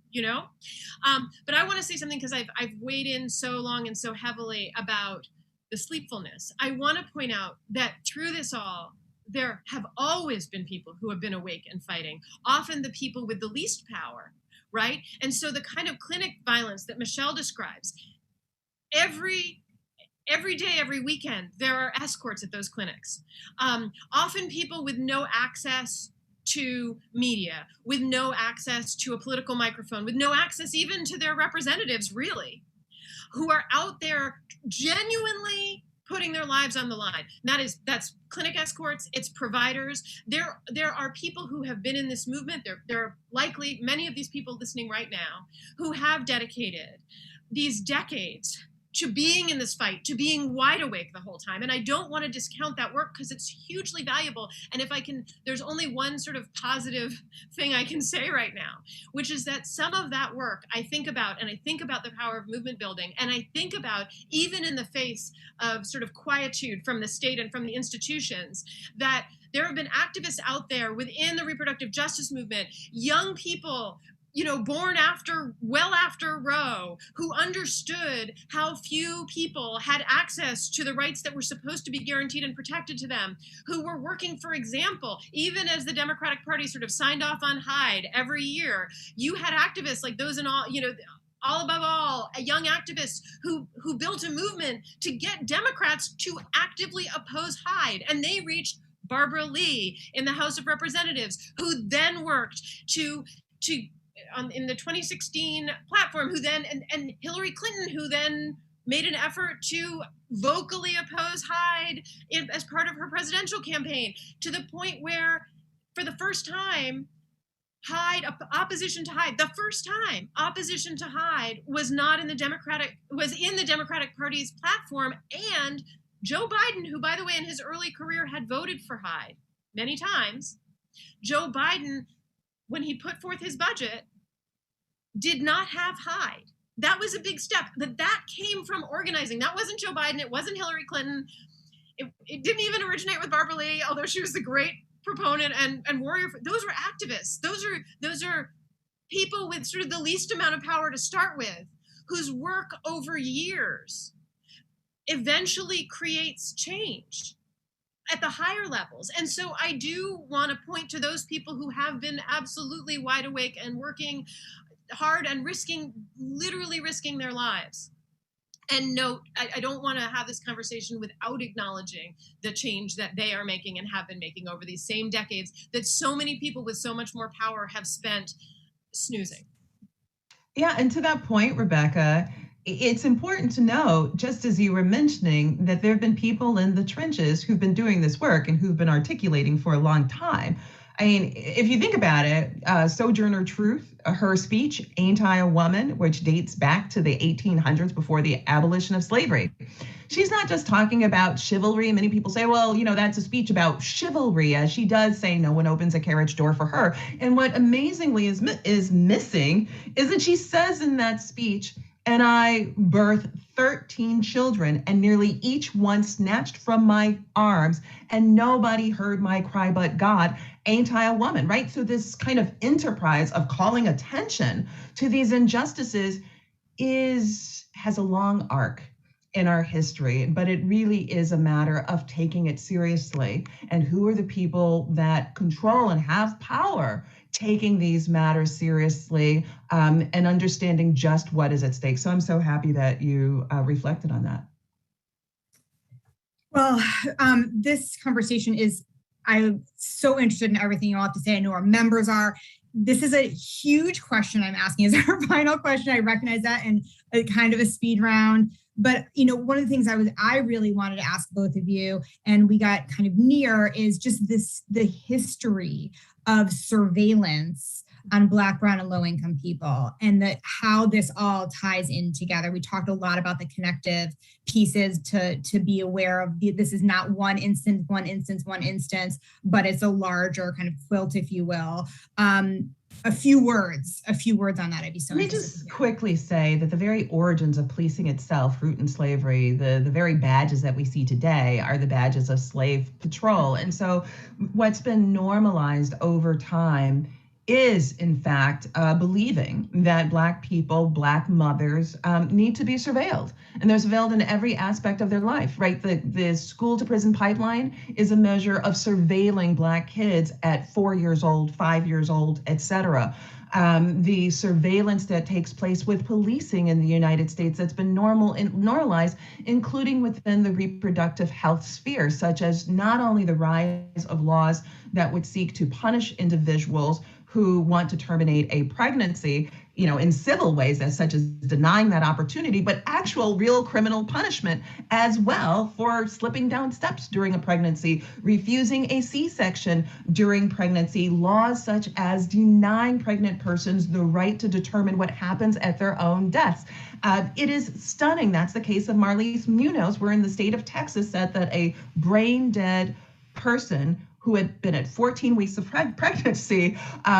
But I want to say something, because I've weighed in so long and so heavily about the sleepfulness. I want to point out that through this all, there have always been people who have been awake and fighting, often the people with the least power, right? And so the kind of clinic violence that Michele describes, every day, every weekend, there are escorts at those clinics. Often people with no access to media, with no access to a political microphone, with no access even to their representatives, really, who are out there genuinely putting their lives on the line. That's clinic escorts, it's providers. There are people who have been in this movement. There are likely many of these people listening right now who have dedicated these decades to being in this fight, to being wide awake the whole time. And I don't want to discount that work, because it's hugely valuable. And if I can, there's only one sort of positive thing I can say right now, which is that some of that work I think about, and I think about the power of movement building, and I think about, even in the face of sort of quietude from the state and from the institutions, that there have been activists out there within the reproductive justice movement, young people, born well after Roe, who understood how few people had access to the rights that were supposed to be guaranteed and protected to them, who were working, for example, even as the Democratic Party sort of signed off on Hyde every year, you had activists like those in all above all, young activists who built a movement to get Democrats to actively oppose Hyde. And they reached Barbara Lee in the House of Representatives, who then worked in the 2016 platform, who then, and Hillary Clinton, who then made an effort to vocally oppose Hyde as part of her presidential campaign, to the point where, for the first time, opposition to Hyde was in the Democratic Party's platform. And Joe Biden, who, by the way, in his early career had voted for Hyde many times, Joe Biden, when he put forth his budget, did not have Hyde. That was a big step, but that came from organizing. That wasn't Joe Biden. It wasn't Hillary Clinton. It didn't even originate with Barbara Lee, although she was the great proponent and warrior. Those were activists. Those are people with sort of the least amount of power to start with, whose work over years eventually creates change at the higher levels. And so I do want to point to those people who have been absolutely wide awake and working hard and literally risking their lives. And note, I don't want to have this conversation without acknowledging the change that they are making and have been making over these same decades that so many people with so much more power have spent snoozing. Yeah, and to that point, Rebecca, it's important to know, just as you were mentioning, that there have been people in the trenches who've been doing this work and who've been articulating for a long time. I mean, if you think about it, Sojourner Truth, her speech, Ain't I a Woman, which dates back to the 1800s before the abolition of slavery. She's not just talking about chivalry. Many people say, well, that's a speech about chivalry, as she does say no one opens a carriage door for her. And what amazingly is missing is that she says in that speech, and I birthed 13 children, and nearly each one snatched from my arms, and nobody heard my cry but God. Ain't I a woman, right? So this kind of enterprise of calling attention to these injustices has a long arc in our history, but it really is a matter of taking it seriously. And who are the people that control and have power taking these matters seriously, and understanding just what is at stake? So I'm so happy that you reflected on that. Well, this conversation I'm so interested in everything you all have to say. I know our members are. This is a huge question I'm asking. Is our final question. I recognize that, and a kind of a speed round. But one of the things I really wanted to ask both of you, and we got kind of near, is just the history of surveillance on Black, brown, and low-income people, and how this all ties in together. We talked a lot about the connective pieces to be aware of. This is not one instance, but it's a larger kind of quilt, if you will. A few words on that. I'd be so interested. Let me just quickly say that the very origins of policing itself, root in slavery, the very badges that we see today are the badges of slave patrol. And so what's been normalized over time is, in fact, believing that Black people, Black mothers, need to be surveilled. And they're surveilled in every aspect of their life, right? The school to prison pipeline is a measure of surveilling Black kids at 4 years old, 5 years old, et cetera. The surveillance that takes place with policing in the United States that's been normalized, including within the reproductive health sphere, such as not only the rise of laws that would seek to punish individuals who want to terminate a pregnancy, in civil ways, such as denying that opportunity, but actual real criminal punishment as well for slipping down steps during a pregnancy, refusing a C-section during pregnancy, laws such as denying pregnant persons the right to determine what happens at their own deaths. It is stunning. That's the case of Marlise Munoz, where in the state of Texas said that a brain dead person who had been at 14 weeks of pregnancy,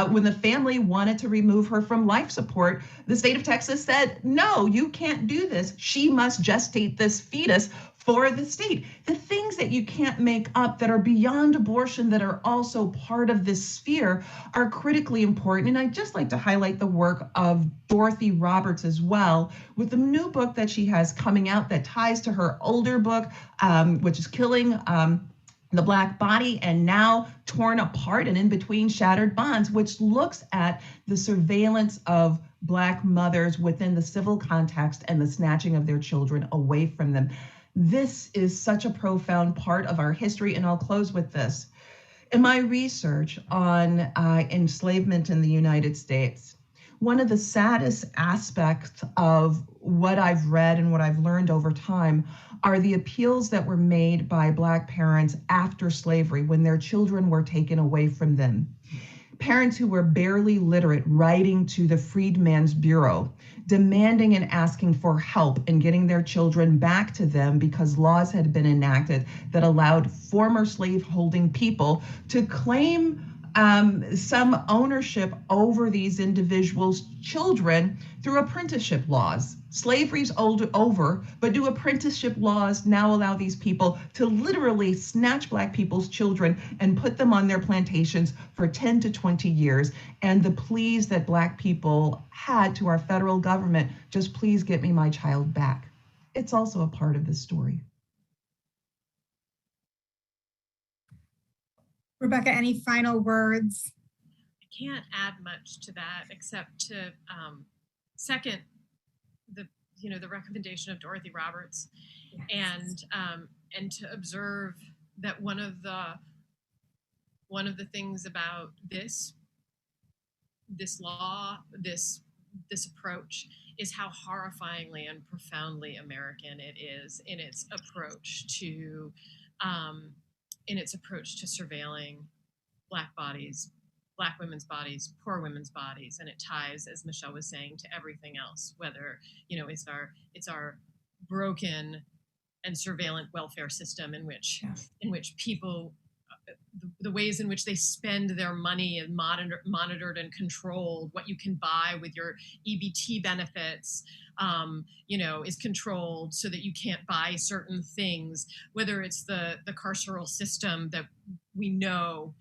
when the family wanted to remove her from life support, the state of Texas said, no, you can't do this. She must gestate this fetus for the state. The things that you can't make up that are beyond abortion, that are also part of this sphere, are critically important. And I'd just like to highlight the work of Dorothy Roberts as well, with the new book that she has coming out that ties to her older book, which is Killing the Black Body, and Now Torn Apart and In Between Shattered Bonds, which looks at the surveillance of Black mothers within the civil context and the snatching of their children away from them. This is such a profound part of our history, and I'll close with this. In my research on enslavement in the United States, one of the saddest aspects of what I've read and what I've learned over time are the appeals that were made by Black parents after slavery, when their children were taken away from them. Parents who were barely literate writing to the Freedmen's Bureau, demanding and asking for help in getting their children back to them because laws had been enacted that allowed former slaveholding people to claim some ownership over these individuals' children through apprenticeship laws. Slavery's over, but do apprenticeship laws now allow these people to literally snatch Black people's children and put them on their plantations for 10 to 20 years? And the pleas that Black people had to our federal government, just please get me my child back. It's also a part of this story. Rebecca, any final words? I can't add much to that except to second the recommendation of Dorothy Roberts, yes. And to observe that one of the things about this this law, this approach, is how horrifyingly and profoundly American it is in its approach to surveilling Black bodies, Black women's bodies, poor women's bodies, and it ties, as Michele was saying, to everything else. Whether it's our broken and surveillant welfare system in which people, the ways in which they spend their money and monitored and controlled, what you can buy with your EBT benefits, is controlled so that you can't buy certain things, whether it's the carceral system that we know,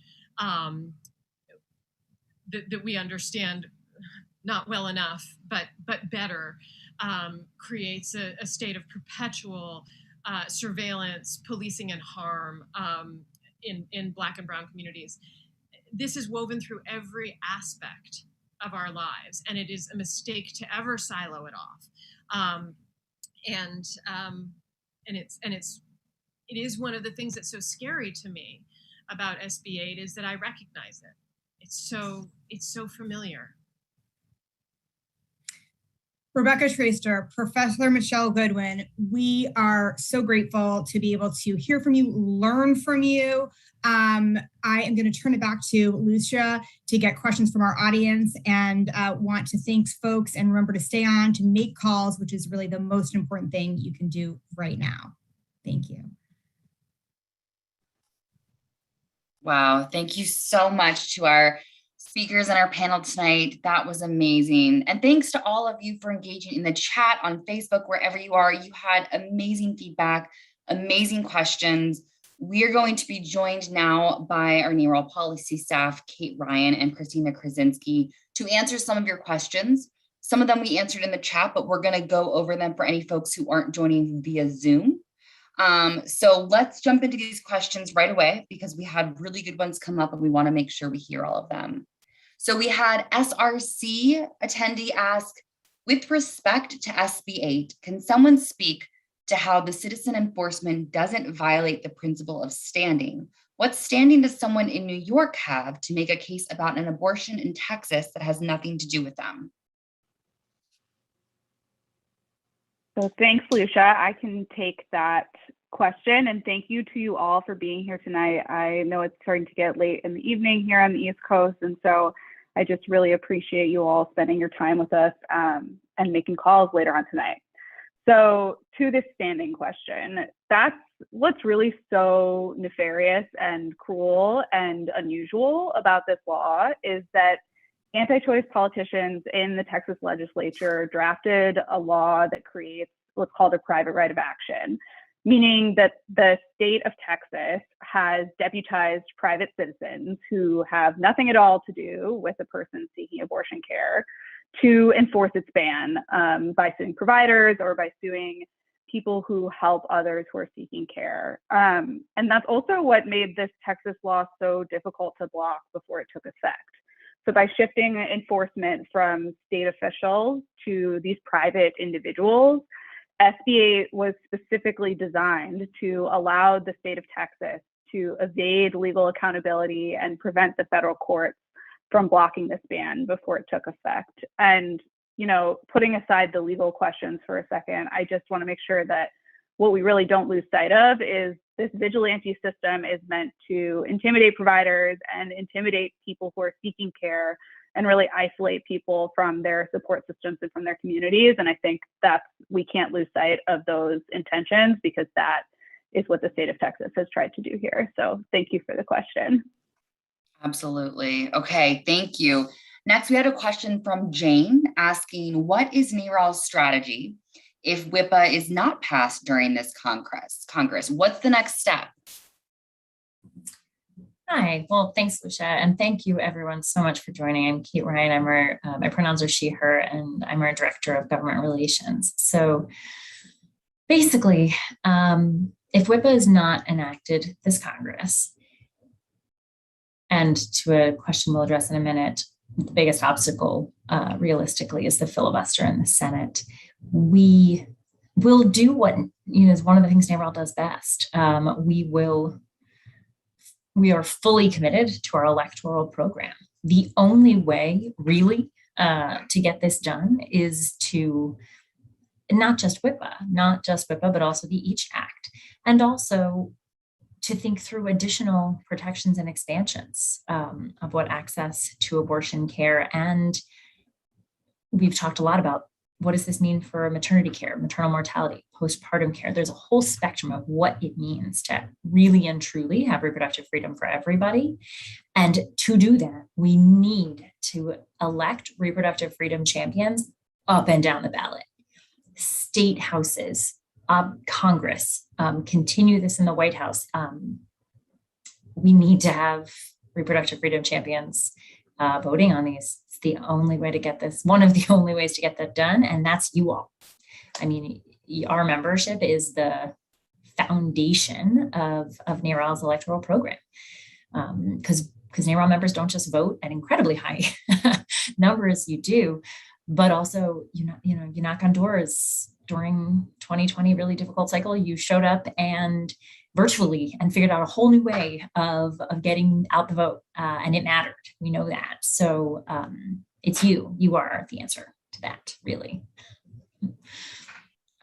that we understand not well enough, but better, creates a state of perpetual surveillance, policing, and harm in Black and Brown communities. This is woven through every aspect of our lives, and it is a mistake to ever silo it off. It is one of the things that's so scary to me about SB 8 is that I recognize it. It's so familiar. Rebecca Traister, Professor Michele Goodwin, we are so grateful to be able to hear from you, learn from you. I am going to turn it back to Lucia to get questions from our audience, and want to thank folks, and remember to stay on to make calls, which is really the most important thing you can do right now. Thank you. Wow, thank you so much to our speakers on our panel tonight. That was amazing. And thanks to all of you for engaging in the chat on Facebook, wherever you are. You had amazing feedback, amazing questions. We are going to be joined now by our NARAL policy staff, Kate Ryan and Christina Krasinski, to answer some of your questions. Some of them we answered in the chat, but we're going to go over them for any folks who aren't joining via Zoom. So let's jump into these questions right away, because we had really good ones come up and we want to make sure we hear all of them. So we had SRC attendee ask, with respect to SB 8, can someone speak to how the citizen enforcement doesn't violate the principle of standing? What standing does someone in New York have to make a case about an abortion in Texas that has nothing to do with them? So thanks, Lucia. I can take that question, and thank you to you all for being here tonight. I know it's starting to get late in the evening here on the East Coast, and so I just really appreciate you all spending your time with us and making calls later on tonight. So to this standing question, that's what's really so nefarious and cruel and unusual about this law, is that anti-choice politicians in the Texas legislature drafted a law that creates what's called a private right of action, meaning that the state of Texas has deputized private citizens who have nothing at all to do with a person seeking abortion care to enforce its ban by suing providers or by suing people who help others who are seeking care. And that's also what made this Texas law so difficult to block before it took effect. So by shifting enforcement from state officials to these private individuals, SB 8 was specifically designed to allow the state of Texas to evade legal accountability and prevent the federal courts from blocking this ban before it took effect. And, putting aside the legal questions for a second, I just want to make sure that what we really don't lose sight of is this vigilante system is meant to intimidate providers and intimidate people who are seeking care and really isolate people from their support systems and from their communities. And I think we can't lose sight of those intentions, because that is what the state of Texas has tried to do here. So thank you for the question. Absolutely. Okay, thank you. Next, we had a question from Jane asking, what is NARAL's strategy if WHPA is not passed during this Congress? What's the next step? Hi, well, thanks, Lucia, and thank you everyone so much for joining. I'm Kate Ryan. My pronouns are she, her, and I'm our Director of Government Relations. So basically, if WHPA is not enacted this Congress, and to a question we'll address in a minute, the biggest obstacle realistically is the filibuster in the Senate. We will do what is one of the things NARAL does best. We are fully committed to our electoral program. The only way really to get this done is to not just WHPA, but also the EACH Act, and also to think through additional protections and expansions of what access to abortion care. And we've talked a lot about what does this mean for maternity care, maternal mortality, postpartum care. There's a whole spectrum of what it means to really and truly have reproductive freedom for everybody. And to do that, we need to elect reproductive freedom champions up and down the ballot. State houses, Congress, continue this in the White House. We need to have reproductive freedom champions voting on these. It's the only way to get this, one of the only ways to get that done, and that's you all. I mean, our membership is the foundation of NARAL's electoral program, because NARAL members don't just vote at incredibly high numbers, you do, but also you knock on doors. During 2020 really difficult cycle, you showed up and virtually and figured out a whole new way of getting out the vote, and it mattered. We know that. So it's you are the answer to that, really.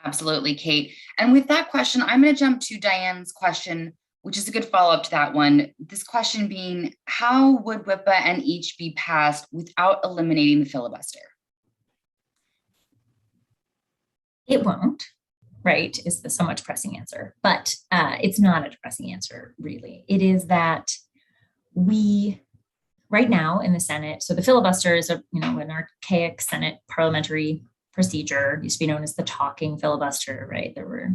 Absolutely, Kate. And with that question, I'm going to jump to Diane's question, which is a good follow-up to that one. This question being, how would WHPA and EACH be passed without eliminating the filibuster? It won't, right, is the somewhat depressing answer. But it's not a depressing answer, really. It is that we, right now in the Senate, so the filibuster is an archaic Senate parliamentary procedure. It used to be known as the talking filibuster, right? There were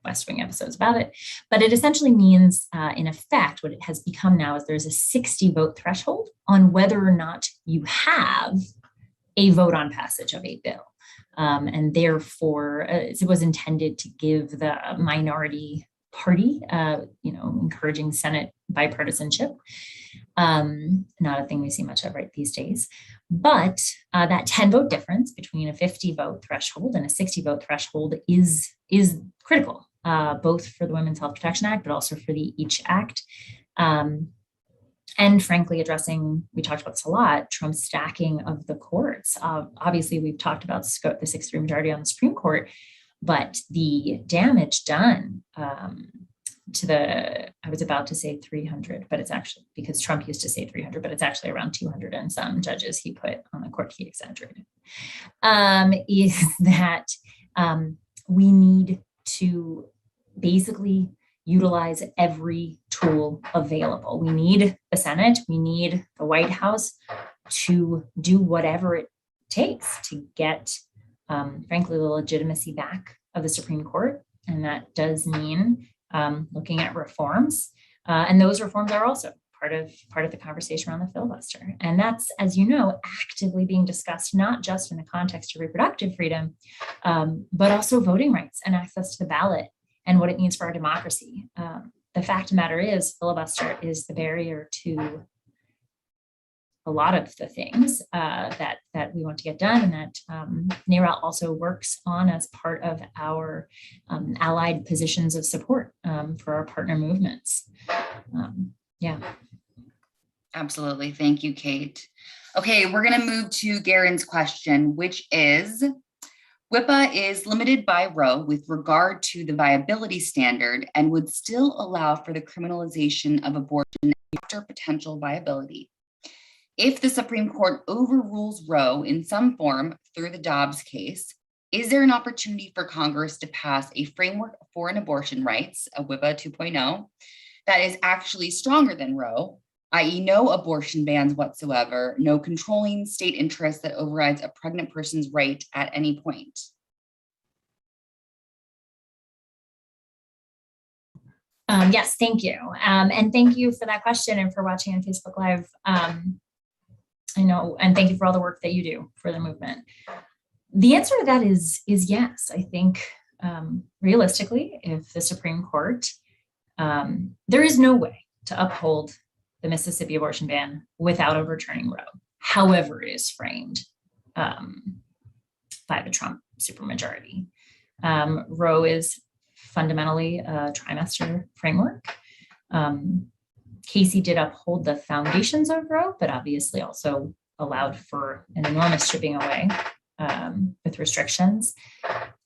West Wing episodes about it. But it essentially means, in effect, what it has become now is there's a 60 vote threshold on whether or not you have a vote on passage of a bill. And therefore, it was intended to give the minority party, encouraging Senate bipartisanship. Not a thing we see much of right these days. But that 10 vote difference between a 50 vote threshold and a 60 vote threshold is critical, both for the Women's Health Protection Act, but also for the EACH Act. And frankly, we talked about this a lot, Trump's stacking of the courts. Obviously, we've talked about the 6-3 majority on the Supreme Court, but the damage done I was about to say 300, but it's actually, because Trump used to say 300, but it's actually around 200 and some judges he put on the court, he exaggerated, is that we need to basically utilize every tool available. We need the Senate, we need the White House to do whatever it takes to get, frankly, the legitimacy back of the Supreme Court. And that does mean looking at reforms. And those reforms are also part of the conversation around the filibuster. And that's, as you know, actively being discussed, not just in the context of reproductive freedom, but also voting rights and access to the ballot, and what it means for our democracy. The fact of the matter is, filibuster is the barrier to a lot of the things that we want to get done, and that NARAL also works on as part of our allied positions of support for our partner movements. Yeah. Absolutely. Thank you, Kate. Okay, we're going to move to Garen's question, which is, WHPA is limited by Roe with regard to the viability standard and would still allow for the criminalization of abortion after potential viability. If the Supreme Court overrules Roe in some form through the Dobbs case, is there an opportunity for Congress to pass a framework for abortion rights, a WHPA 2.0, that is actually stronger than Roe, i.e. no abortion bans whatsoever, no controlling state interest that overrides a pregnant person's right at any point? Yes, thank you. And thank you for that question and for watching on Facebook Live. I know, and thank you for all the work that you do for the movement. The answer to that is yes. I think realistically, if the Supreme Court, there is no way to uphold the Mississippi abortion ban without overturning Roe, however it is framed by the Trump supermajority. Roe is fundamentally a trimester framework. Casey did uphold the foundations of Roe, but obviously also allowed for an enormous stripping away with restrictions.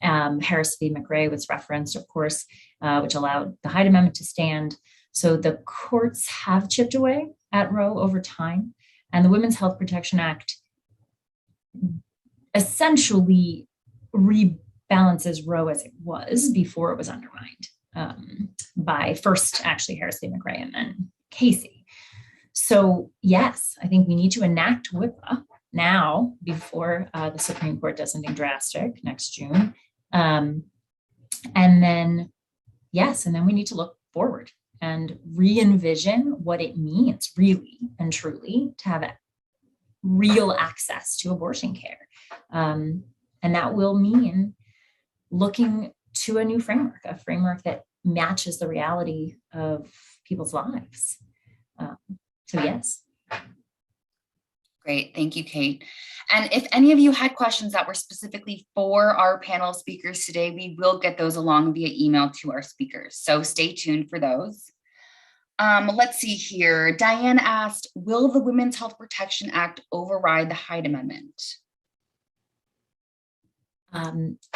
Harris v. McRae was referenced, of course, which allowed the Hyde Amendment to stand. So the courts have chipped away at Roe over time, and the Women's Health Protection Act essentially rebalances Roe as it was before it was undermined by first actually Harris v. McRae and then Casey. So yes, I think we need to enact WHPA now before the Supreme Court does something drastic next June. And then, yes, and then we need to look forward and re-envision what it means really and truly to have real access to abortion care. And that will mean looking to a new framework, a framework that matches the reality of people's lives. So yes. Great, thank you, Kate. And if any of you had questions that were specifically for our panel speakers today, we will get those along via email to our speakers. So stay tuned for those. Let's see here. Diane asked, will the Women's Health Protection Act override the Hyde Amendment?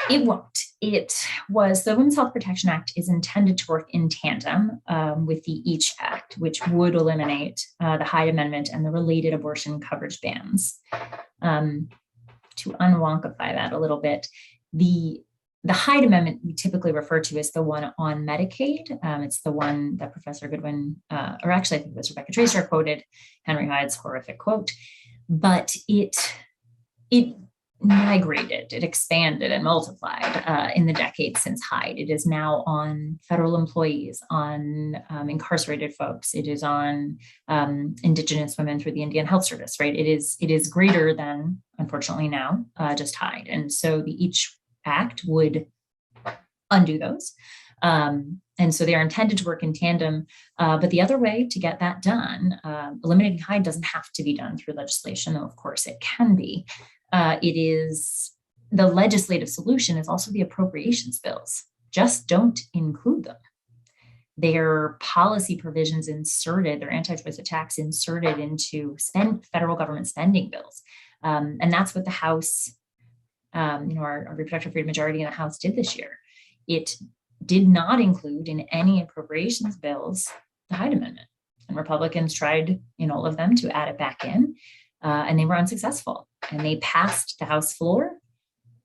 It won't. The Women's Health Protection Act is intended to work in tandem with the EACH Act, which would eliminate the Hyde Amendment and the related abortion coverage bans. To unwonkify that a little bit, the Hyde Amendment we typically refer to as the one on Medicaid. It's the one that Professor Goodwin, or actually I think it was Rebecca Traister quoted Henry Hyde's horrific quote, but it migrated, it expanded and multiplied in the decades since Hyde. It is now on federal employees, on incarcerated folks. It is on Indigenous women through the Indian Health Service, right? It is greater than, unfortunately now, just Hyde. And so the EACH Act would undo those. And so they are intended to work in tandem. But the other way to get that done, eliminating Hyde doesn't have to be done through legislation, though of course it can be. It is the legislative solution is also the appropriations bills. Just don't include them. Their policy provisions inserted, their anti-choice attacks inserted into federal government spending bills. And that's what the House, our reproductive freedom majority in the House did this year. It did not include in any appropriations bills the Hyde Amendment. And Republicans tried in all of them to add it back in, and they were unsuccessful. And they passed the House floor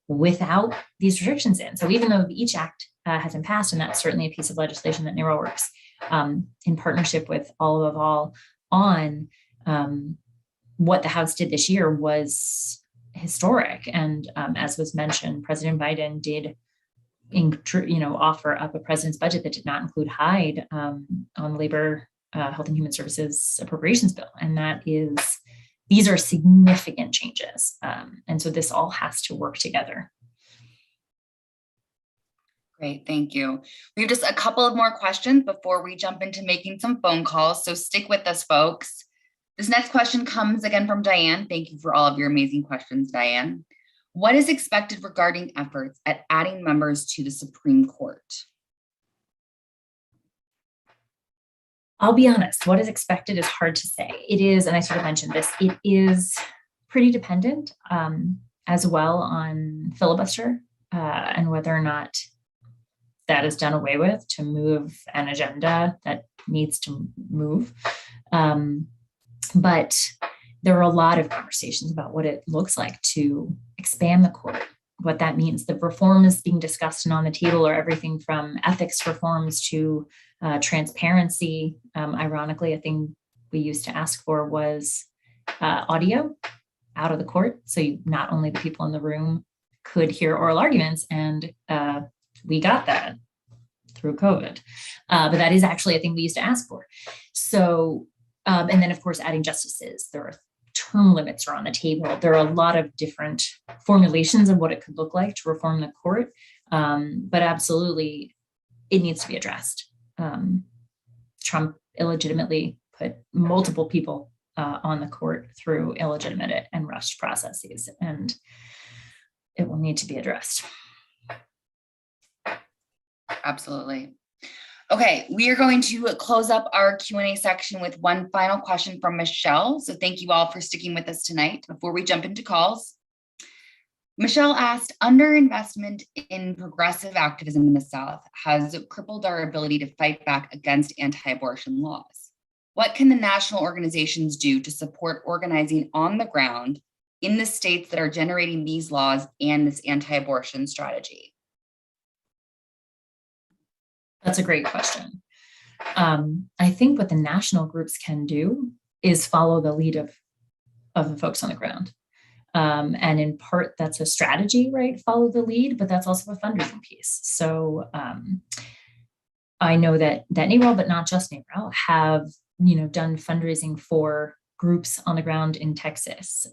without these restrictions in. So even though the EACH Act hasn't passed, and that's certainly a piece of legislation that NARAL works in partnership with all of all on, what the House did this year was historic. And as was mentioned, President Biden did offer up a president's budget that did not include Hyde on labor, health and human services appropriations bill. And these are significant changes. And so this all has to work together. Great, thank you. We have just a couple of more questions before we jump into making some phone calls. So stick with us, folks. This next question comes again from Diane. Thank you for all of your amazing questions, Diane. What is expected regarding efforts at adding members to the Supreme Court? I'll be honest, what is expected is hard to say. It is, and I sort of mentioned this, it is pretty dependent as well on filibuster and whether or not that is done away with to move an agenda that needs to move. But there are a lot of conversations about what it looks like to expand the court, what that means. The reforms being discussed and on the table are everything from ethics reforms to transparency. Ironically, a thing we used to ask for was audio out of the court. So not only the people in the room could hear oral arguments, and we got that through COVID. But that is actually a thing we used to ask for. So, and then of course, adding justices. There are term limits are on the table. There are a lot of different formulations of what it could look like to reform the court. But absolutely, it needs to be addressed. Trump illegitimately put multiple people on the court through illegitimate and rushed processes, and it will need to be addressed. Absolutely. Okay, we are going to close up our Q&A section with one final question from Michelle. So thank you all for sticking with us tonight before we jump into calls. Michelle asked, underinvestment in progressive activism in the South has crippled our ability to fight back against anti-abortion laws. What can the national organizations do to support organizing on the ground in the states that are generating these laws and this anti-abortion strategy? That's a great question. I think what the national groups can do is follow the lead of the folks on the ground. And in part, that's a strategy, right? Follow the lead, but that's also a fundraising piece. So I know that NARAL, but not just NARAL, have done fundraising for groups on the ground in Texas,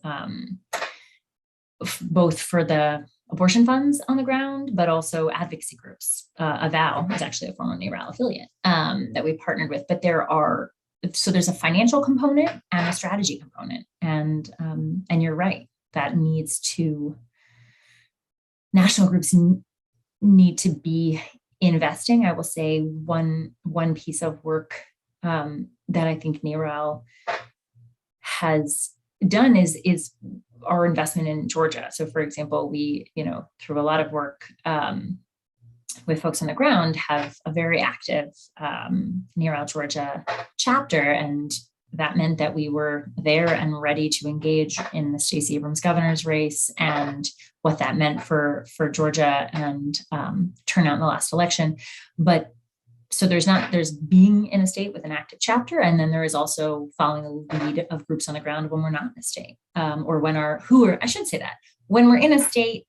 both for the abortion funds on the ground, but also advocacy groups. Avow is actually a former NARAL affiliate that we partnered with. But there's a financial component and a strategy component, and you're right. That national groups need to be investing. I will say one piece of work that I think NARAL has done is our investment in Georgia. So for example, we, through a lot of work with folks on the ground, have a very active NARAL Georgia chapter. And that meant that we were there and ready to engage in the Stacey Abrams governor's race and what that meant for Georgia and turnout in the last election. But so there's being in a state with an active chapter, and then there is also following the lead of groups on the ground when we're not in a state, or when we're in a state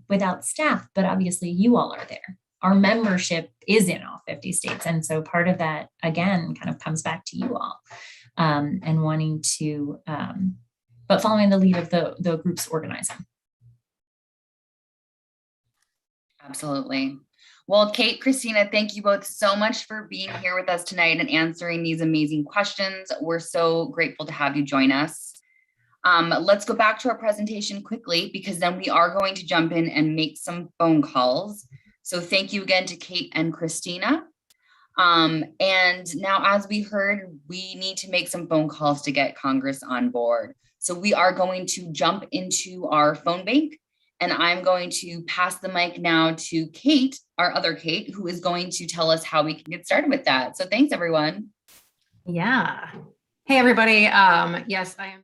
without staff, but obviously you all are there. Our membership is in all 50 states. And so part of that, again, kind of comes back to you all and wanting to, but following the lead of the groups organizing. Absolutely. Well, Kate, Christina, thank you both so much for being here with us tonight and answering these amazing questions. We're so grateful to have you join us. Let's go back to our presentation quickly, because then we are going to jump in and make some phone calls. So thank you again to Kate and Christina. And now, as we heard, we need to make some phone calls to get Congress on board. So we are going to jump into our phone bank, and I'm going to pass the mic now to Kate, our other Kate, who is going to tell us how we can get started with that. So thanks, everyone. Yeah. Hey, everybody. Yes, I am